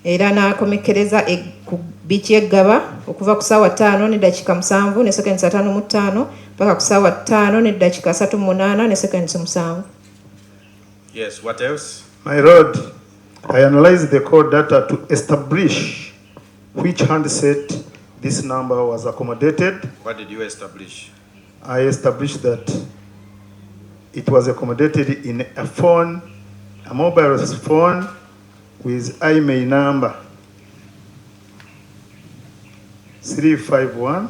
era n'akomekereza ku bikyeggaba okuva ku ssaawa 5 n'eddakiika 7 ne seconds 55 mpaka ku ssaawa 5 n'eddakiika 38 ne seconds 7. Yes, what else? My Lord, I analyzed the call data to establish which handset this number was accommodated. What did you establish? I established that it was accommodated in a phone, a mobile phone with IMEI number 351.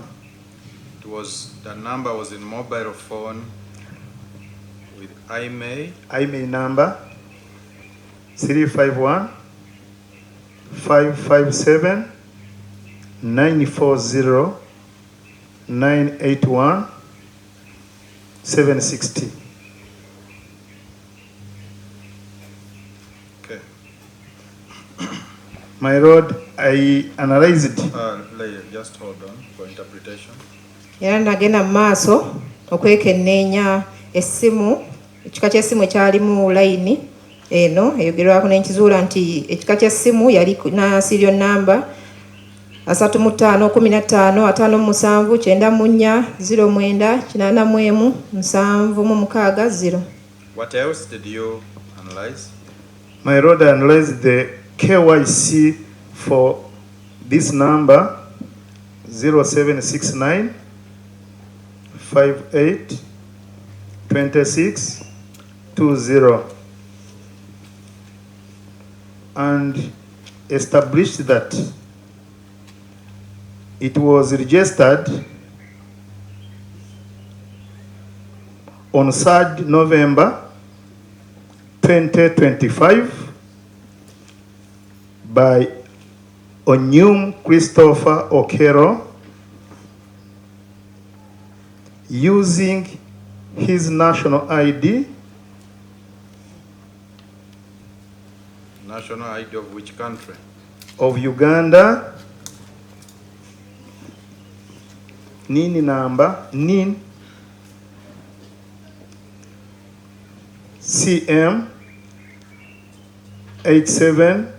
The number was in mobile phone with IMEI number 351 557 940 981 760. Okay. My Lord, I analyzed. Just hold on for interpretation. Era nagenda mu maaso okwekenneenya essimu, ekika ky'essimu ekyalimu layini eno eyogerwako n'enkizuula nti ekika ky'essimu yali na serial number 35 15 57 94 09 81 760. What else did you analyze? My Lord, I analyzed the KYC for this number 0769 58 26 20 and established that it was registered on 3rd November 2025 by Onyum Christopher Okello using his national ID. National ID of which country? Of Uganda. NIN number, NIN CM 87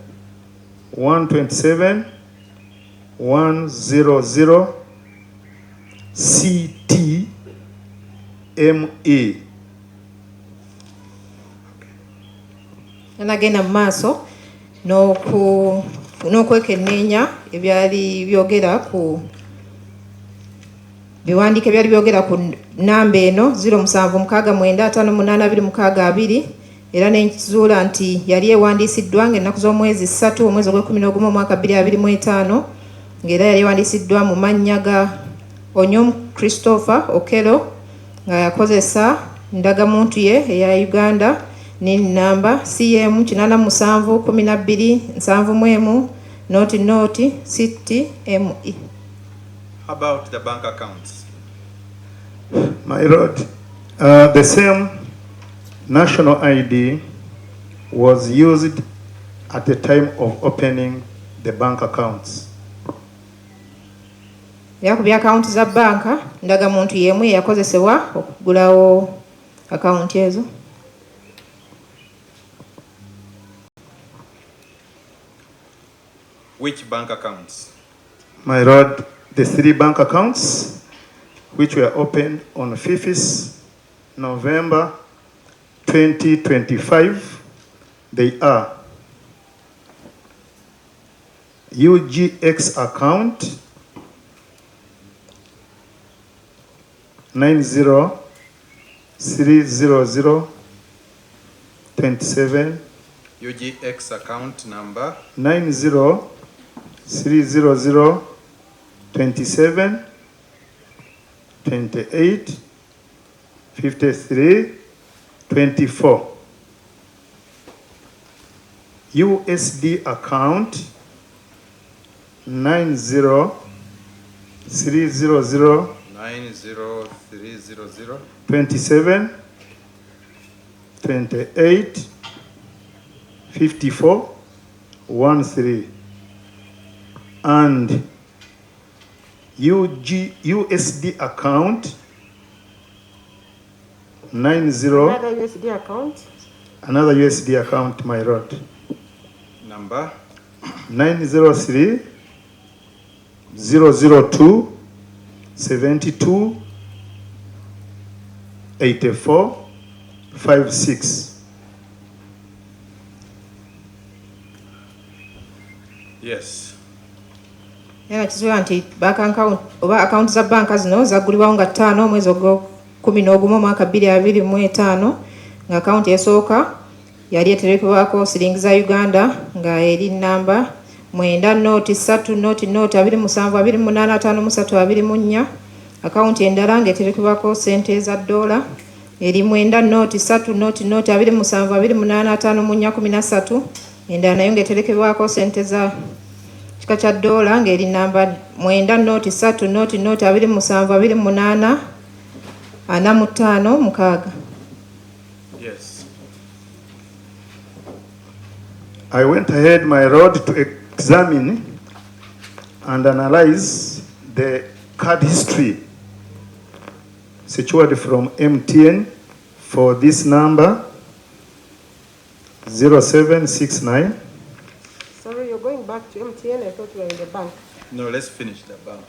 127 100 CTME. Nagenda mu maaso n'okwekenneenya ebyali byogera ku biwandiiko ebyali byogera ku namba eno 0769582622 era n'enkizuula nti yali ewandiisiddwa ng'ennaku z'omwezi 3 omwezi ogw'Okwakubiri omwaka 2025 ng'era yali ewandiisiddwa mu mannya ga Onyum Christopher Okello nga yakozesa ndagamuntu ye eya Uganda NIN number CM 871271 noti CTME. How about the bank accounts? My Lord, the same national ID was used at the time of opening the bank accounts. Yakubya akaunti za banka ndagamuntu yemu yakozesebwa okugulawo akaunti ezo. Which bank accounts? My Lord, the 3 bank accounts which were opened on 5th November 2025, they are UGX account 9030027 UGX account number 9030027 28 53 24. USD account 90300 90300 27 28 54 13 and USD account 90 Another USD account. another USD account, my Lord, number 903 002 72 84 56. Yes. Era kizuula nti akaunti za banka zino zaggulibwawo nga 5 omwezi ogw'Okubiri omwaka 2025 nga akaunti esooka yali eterekebwako siringi za Uganda nga eri namba 9-3-272785324. Akaunti endala ng'eterekebwako sente za dola eri 9-3-272785313. Endala nayo ng'eterekebwako sente za kika kya dola ng'eri namba 9-3-2727845. Yes. I went ahead, my lord, to examine and analyze the card history secured from MTN for this number 0769. Sorry, you're going back to MTN. I thought you were in the bank. No, let's finish the bank.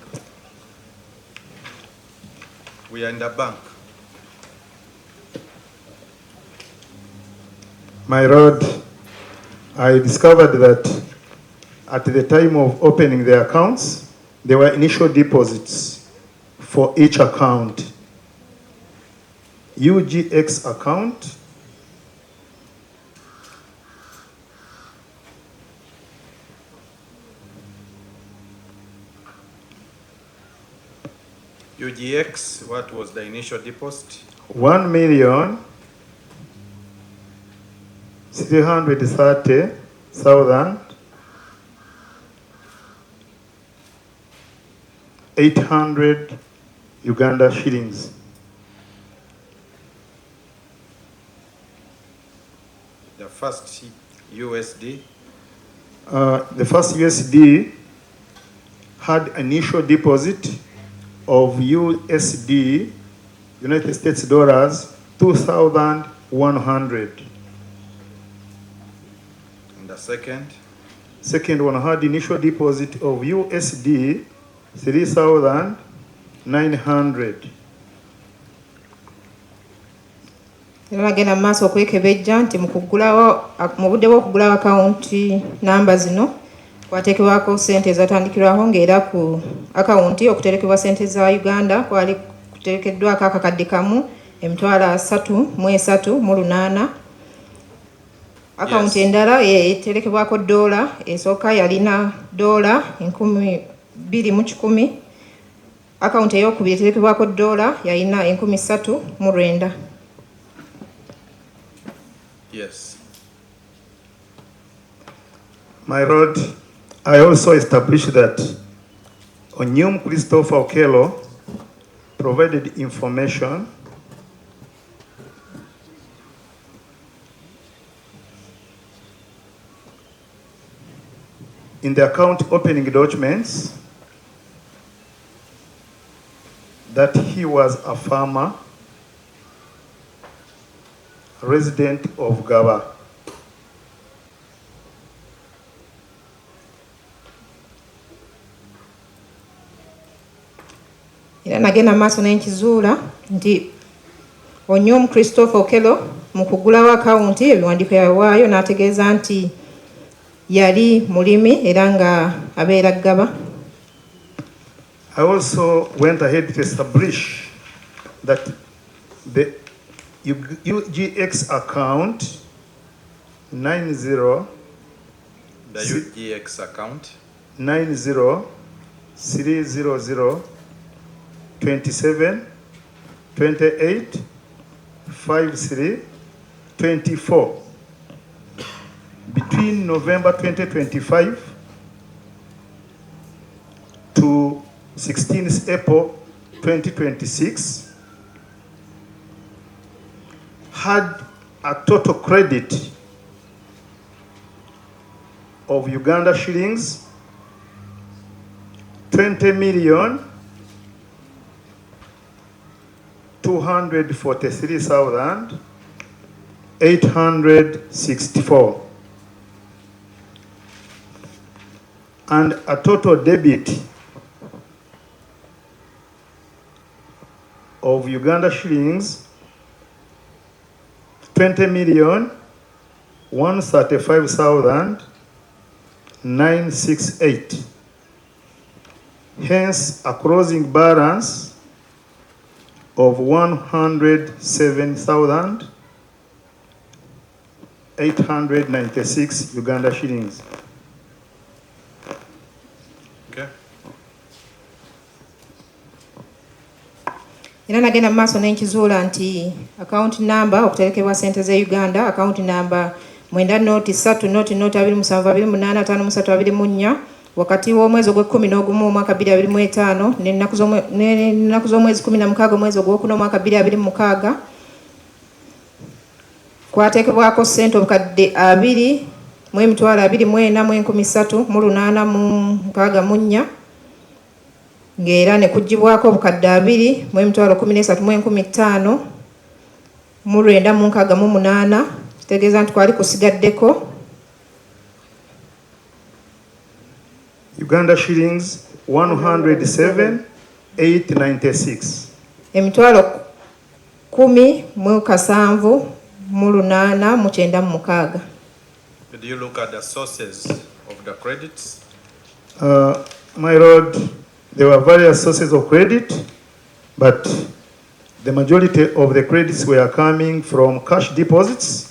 We are in the bank. My lord, I discovered that at the time of opening the accounts, there were initial deposits for each account. UGX account, UGX, what was the initial deposit? 1,330,800 Uganda shillings. The first USD? The first USD had initial deposit of USD, United States dollars, 2,100. And the second? Second one had initial deposit of USD, 3,900. Era bagenda mu maaso okwekebejja nti mu budde bw'okugulawo akawunti namba zino kwateekebwako sente ezatandikirwaho ng'era ku akawunti okuterekebwa sente za Uganda kwali kuterekeddwako akakadde kamu $3,338. Akawunti endala eterekebwako dola esooka yalina dola 2,100. Akawunti ey'okubiri eterekebwako dola yalina 3,900. Yes. My lord, I also established that Omutemu Christopher Okello provided information in the account opening documents that he was a farmer, resident of Gaba. Era nagenda maaso n'enkizuula nti Omutemu Christopher Okello mu kugulawo akawunti ebiwandiiko yawaayo n'ategeeza nti yali mulimi era nga abeera Gaba. I also went ahead to establish that the UGX account 90 The UGX account? 90300 27 28 53 24 between November 2025 to 16th April 2026 had a total credit of Uganda shillings 20,243,864 and a total debit of Uganda shillings 20,135,968. Hence, a closing balance of 107,896 Uganda shillings. Okay. Era nagenda mu maaso n'enkizuula nti account number okuterekebwa sente ze Uganda, account number 9-3-2-2-7-2-8-5-3-8 wakati w'omwezi ogw'Ekumi omwaka 2025 n'ennaku z'omwezi 16 omwezi ogw'Okuna omwaka 2026 kwateekebwako ssente obukadde 20,243,864 ng'era ne kugibwako obukadde 20,13,568 kitegeeza nti kwali kusigaddeko Uganda shillings 107,896. emitwalo 10,786. Did you look at the sources of the credits? My Lord, there were various sources of credit, but the majority of the credits were coming from cash deposits,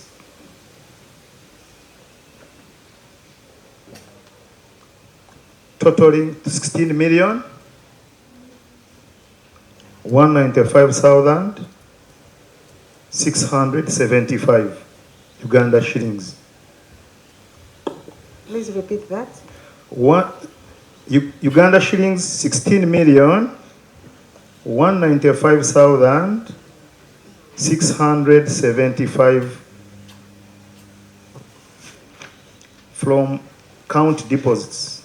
totaling 16,195,675 Uganda shillings. Please repeat that. Uganda shillings 16,195,675 from count deposits.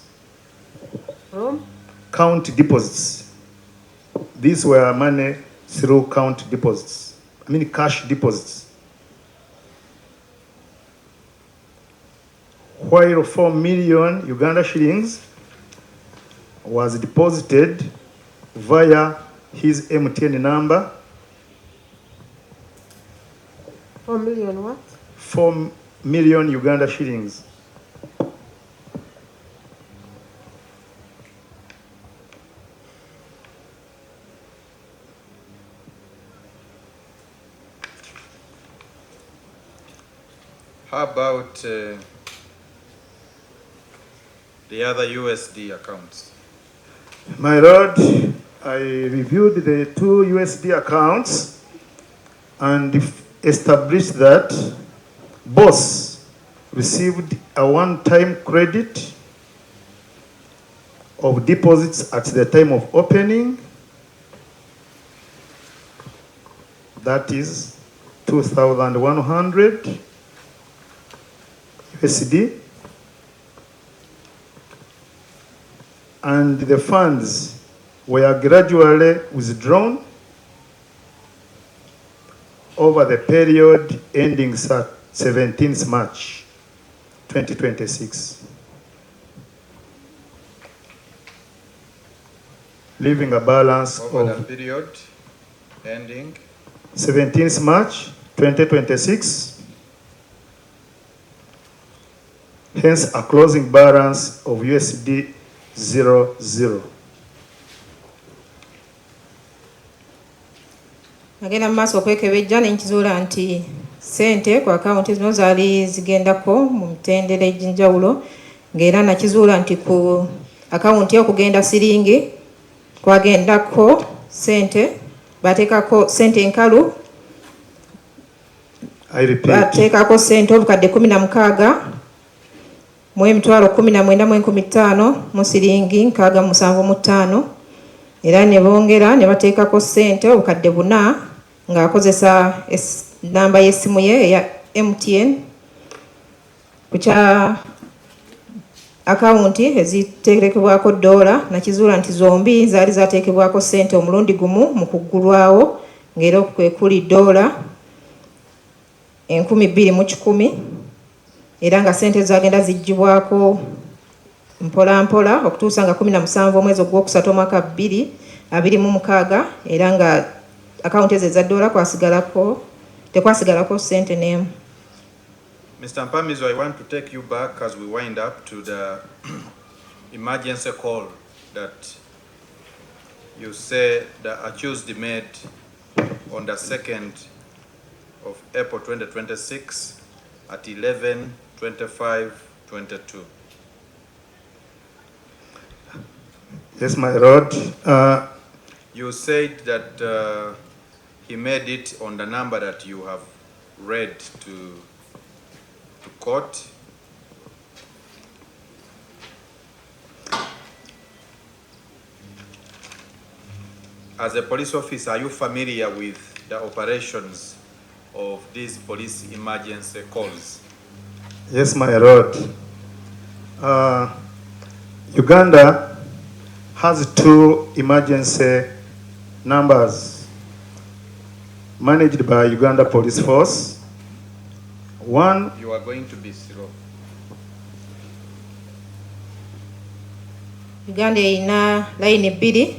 From? Count deposits. These were money through count deposits. I mean cash deposits. While 4 million Uganda shillings was deposited via his MTN number. 4 million what? 4 million Uganda shillings. How about the other USD accounts? My Lord, I reviewed the 2 USD accounts and established that both received a one-time credit of deposits at the time of opening, that is 2,100 USD, and the funds were gradually withdrawn over the period ending 17th March 2026, leaving a balance Over of the period ending 17th March 2026, hence a closing balance of USD 00. Agenda mu maaso okwekebejja n'enkizuula nti ssente ku akawunti zino zaali zigendako mu mitendera egy'enjawulo, ng'era nakizuula nti ku akawunti okugenda siringi kwagendako ssente, bateekako ssente enkalu, bateekako ssente obukadde 16 mu emitwalo 19,150 mu siringi 675, era ne bongera ne bateekako ssente obukadde 4 ng'akozesa namba y'essimu ye eya MTN ku kya akawunti eziteekebwako $, nakizuula nti zombi zaali zateekebwako ssente omulundi gumu mu kuggulwawo, ng'era kwe kuli $2,100 era nga ssente zagenda zigibwako mpola mpola okutuusa nga 17 omwezi ogw'okusatu omwaka 2026, era nga account ezo ezadoola tekwasigalako sente n'emu. Mr. Mpamizo, I want to take you back as we wind up to the emergency call that you say the accused made on the 2nd of April 2026 at 11:25:22. Yes, my lord. You said that he made it on the number that you have read to court. As a police officer, are you familiar with the operations of these police emergency calls? Yes, my lord. Uganda has 2 emergency numbers managed by Uganda Police Force. One, you are going to be slow. Uganda ina line 2.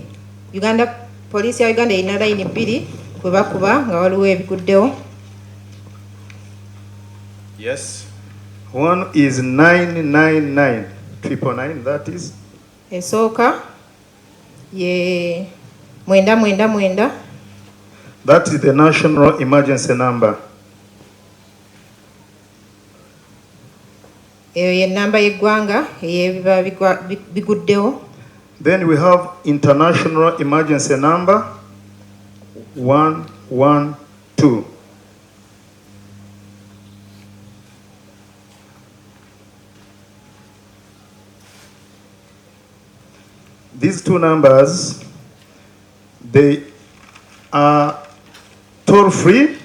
Police ya Uganda ina line 2 kuba nga waliwo ebiguddewo. Yes. One is 999-999, that is. Esooka ye 999. That is the national emergency number. Eyo ye namba y'eggwanga eyebiba biguddewo. Then we have international emergency number 112. These 2 numbers, they are toll free.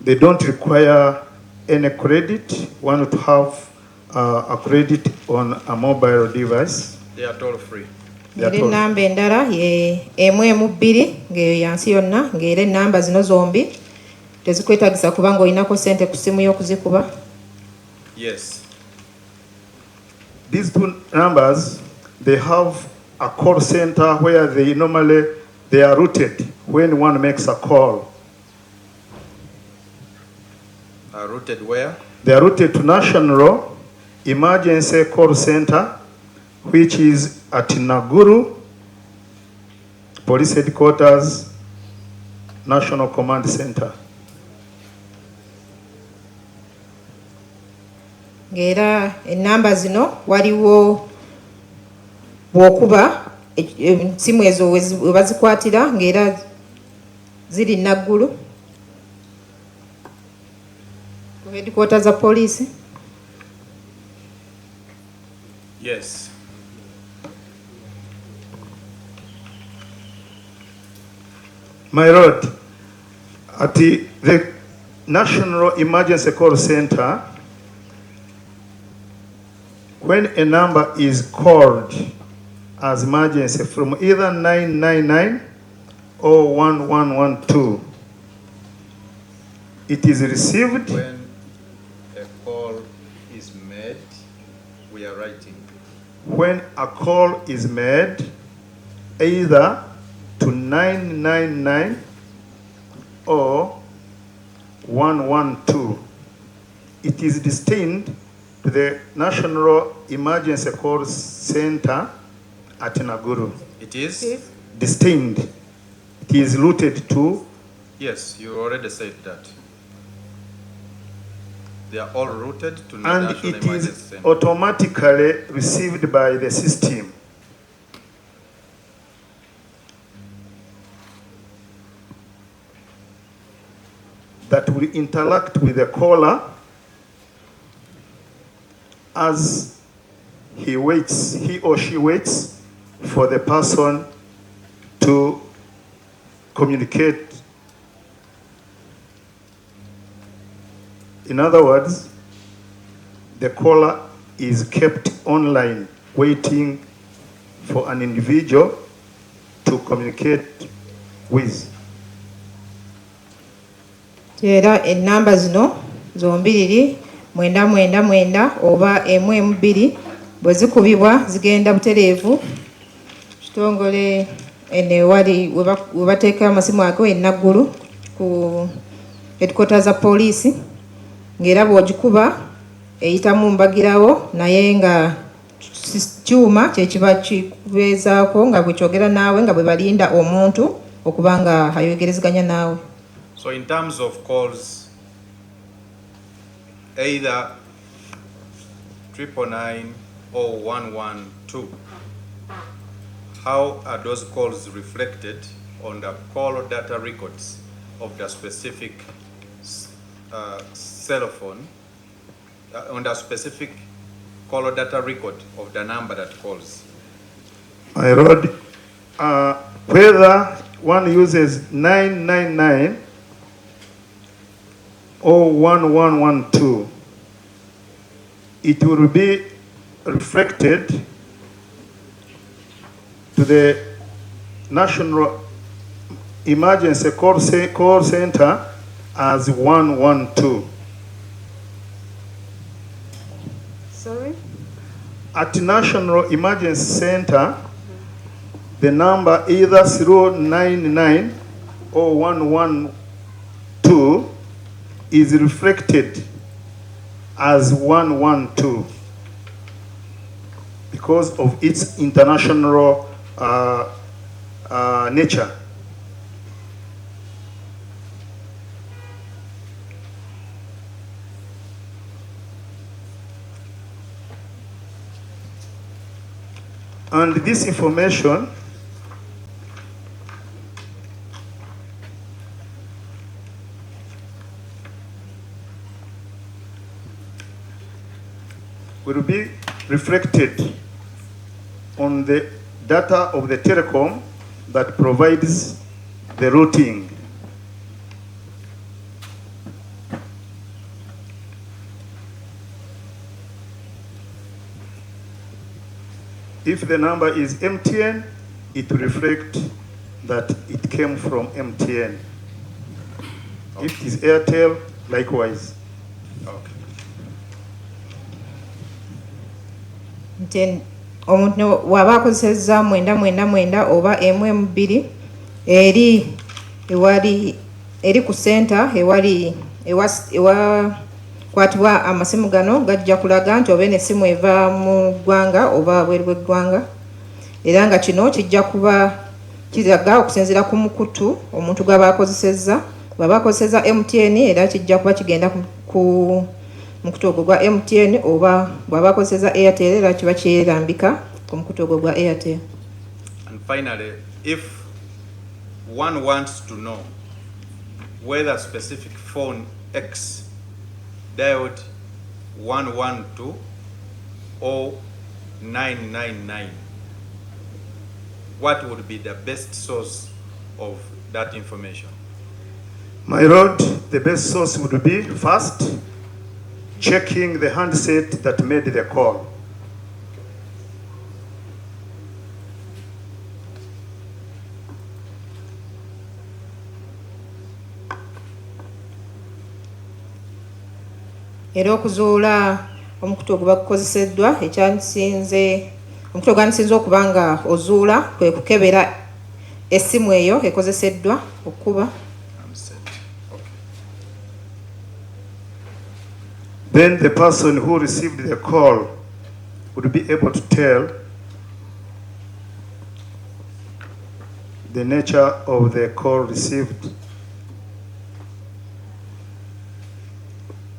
They don't require any credit. One would have a credit on a mobile device. They are toll free. Namba endala ye 112 ng'eyo yansi yonna ng'era enamba zino zombi tezikwetagisa kubanga olinako sente ku simu y'okuzikuba. Yes. These 2 numbers, they have a call center where they are routed when one makes a call. Are routed where? They are routed to National Emergency Call Center, which is at Naguru Police Headquarters, National Command Center. Ng'era enamba zino waliwo bw'okuba simu ezo we bazikwatira ng'era ziri Naggulu ku headquarters za police. Yes. My lord, at the National Emergency Call Center, when a number is called as emergency from either 999 or 1112, it is received. When a call is made, we are writing. When a call is made, either to 999 or 112, it is destined to the National Emergency Call Center at Naguru. It is? Destined. It is routed to. Yes, you already said that. They are all routed to the And National it Emergency is Center. automatically received by the system. That will interact with the caller as he or she waits for the person to communicate. In other words, the caller is kept online waiting for an individual to communicate with. Era enamba zino zombiriri 999 oba 112 bwe zikubibwa zigenda butereevu kitongole ene wali we bateeka amasimu ago enaggulu ku headquarters za poliisi ng'era bw'ogikuba eyitamu mbagirawo naye nga kyuma kyekiba kikubeezaako nga bwe kyogera naawe nga bwe balinda omuntu okuba nga ayogerezeganya naawe. So in terms of calls, either 999 or 112, how are those calls reflected on the call data records of the specific cell phone, on the specific call data record of the number that calls? My lord, whether one uses 999 or 1112, it will be reflected to the National Emergency Call Center as 112. Sorry? At National Emergency Center, the number either 099 or 112 is reflected as 112 because of its international nature. And this information will be reflected on the data of the telecom that provides the routing. If the number is MTN, it will reflect that it came from MTN. Okay. If it is Airtel, likewise. Okay. Nti omuntu waba akozesezza 999 oba M2 eri ku center ewali kwatibwa amasimu gano gajja kulaga nti oba n'essimu eva mu ggwanga oba bweru bw'eggwanga era nga kino kijja kuba kiraga okusinziira ku mukutu omuntu gw'aba akozesezza bw'aba akozesezza MTN era kijja kuba kigenda ku mukutu ogwo gwa MTN oba bw'aba akozesezza Airtel era kiba kyerambika ku mukutu ogwo gwa Airtel. And finally, if one wants to know whether specific phone X dialed 112 or 999, what would be the best source of that information? My lord, the best source would be first checking the handset that made the call. Era okuzuula omukutu ogwo bakukozeseddwa ekyansinze omukutu ogwansinze okuba nga ozuula kwe kukebera essimu eyo ekozeseddwa okuba. Then the person who received the call would be able to tell the nature of the call received.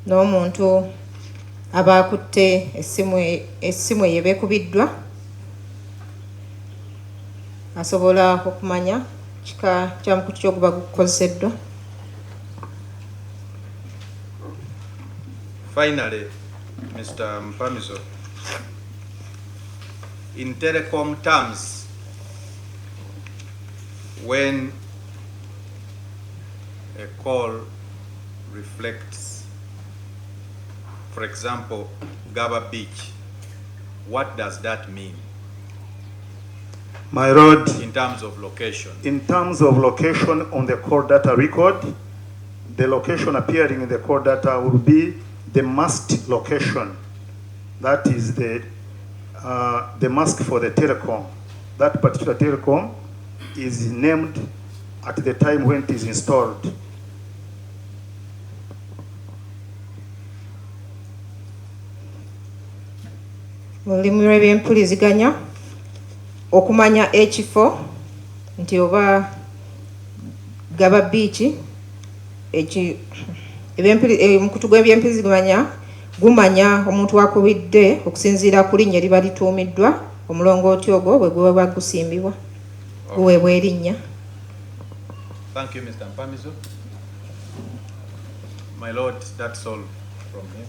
N'omuntu aba akutte essimu eyo beekubiddwa asobola okumanya kika kya mukutu ky'oguba gukozeseddwa. Finally, Mr. Mpamiso, in telecom terms, when a call reflects, for example, Gaba Beach, what does that mean? My lord, in terms of location? In terms of location on the call data record, the location appearing in the call data will be the masked location. That is the mask for the telecom. that particular telecom is named at the time when it is installed. Mulimu lw'ebyempuliziganya okumanya ekifo nti oba gaba biiki omukutu gw'ebyempuliziganya gumanya omuntu akubidde okusinziira ku linnya eriba lituumiddwa omulongooti ogwo bwe guba gusimbibwa guweebwa erinnya. Thank you, Mr. Mpamizo. My Lord, that's all from me.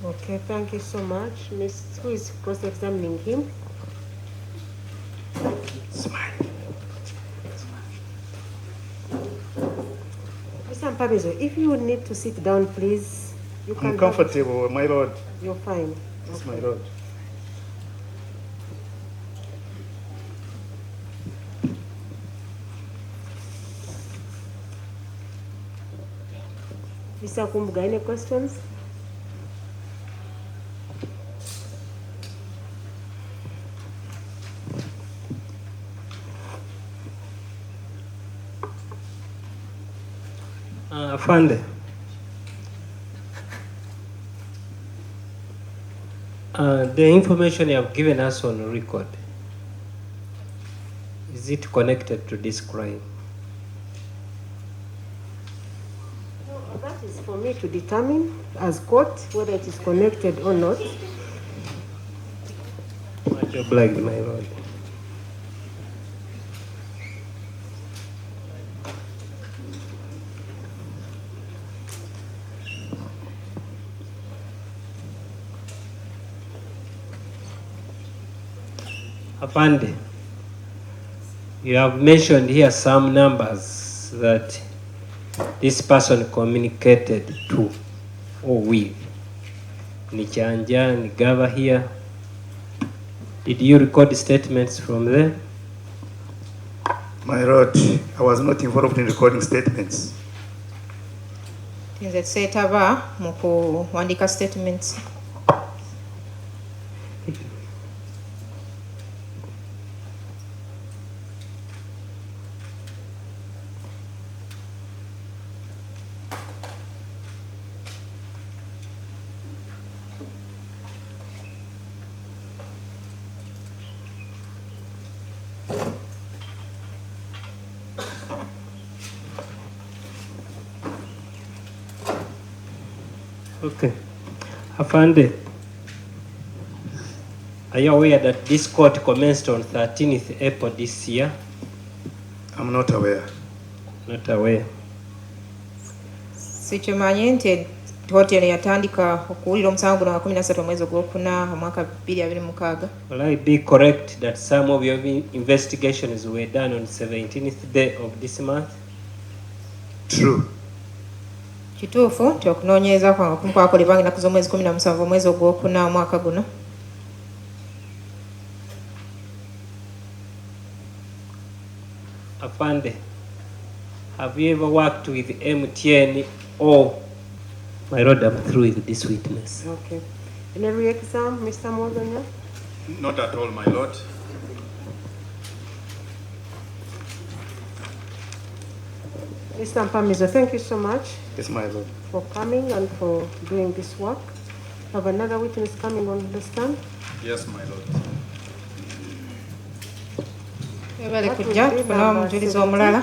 Okay, thank you so much. Ms. Who is cross-examining him? Smile. Mr. Mpamizo, if you need to sit down, please. You can. I'm comfortable, my Lord. You're fine. Yes, Okay. my Lord. Mr. Kumbuga, any questions? Afande, the information you have given us on record, is it connected to this crime? That is for me to determine as court whether it is connected or not. Much obliged, my lord. Apande, you have mentioned here some numbers that this person communicated to or with. Nichanja, Nigava here. Did you record statements from them? My Lord, I was not involved in recording statements. Nze seetaba mu kuwandiika statements. Okay. Afande, are you aware that this court commenced on 13th April this year? I'm not aware. Not aware. Sikimanyi nti hoteli yatandika okuwulira omusango guno nga 13 omwezi ogwokuna omwaka 2026. Will I be correct that some of your investigations were done on 17th day of this month? True. Kituufu nti okunoonyereza kwange okumu kwakolebwa ennaku z'omwezi 17 omwezi ogwokuna omwaka guno. Afande, have you ever worked with MTN or... My lord, I'm through with this witness. Okay. Any re-exam, Mr. Mogonya? Not at all, my Lord. Mr. Mpamizo, thank you so much Yes, my Lord. for coming and for doing this work. Have another witness coming on the stand? Yes, my Lord. Ebale kujja tufuna omujulizi omulala.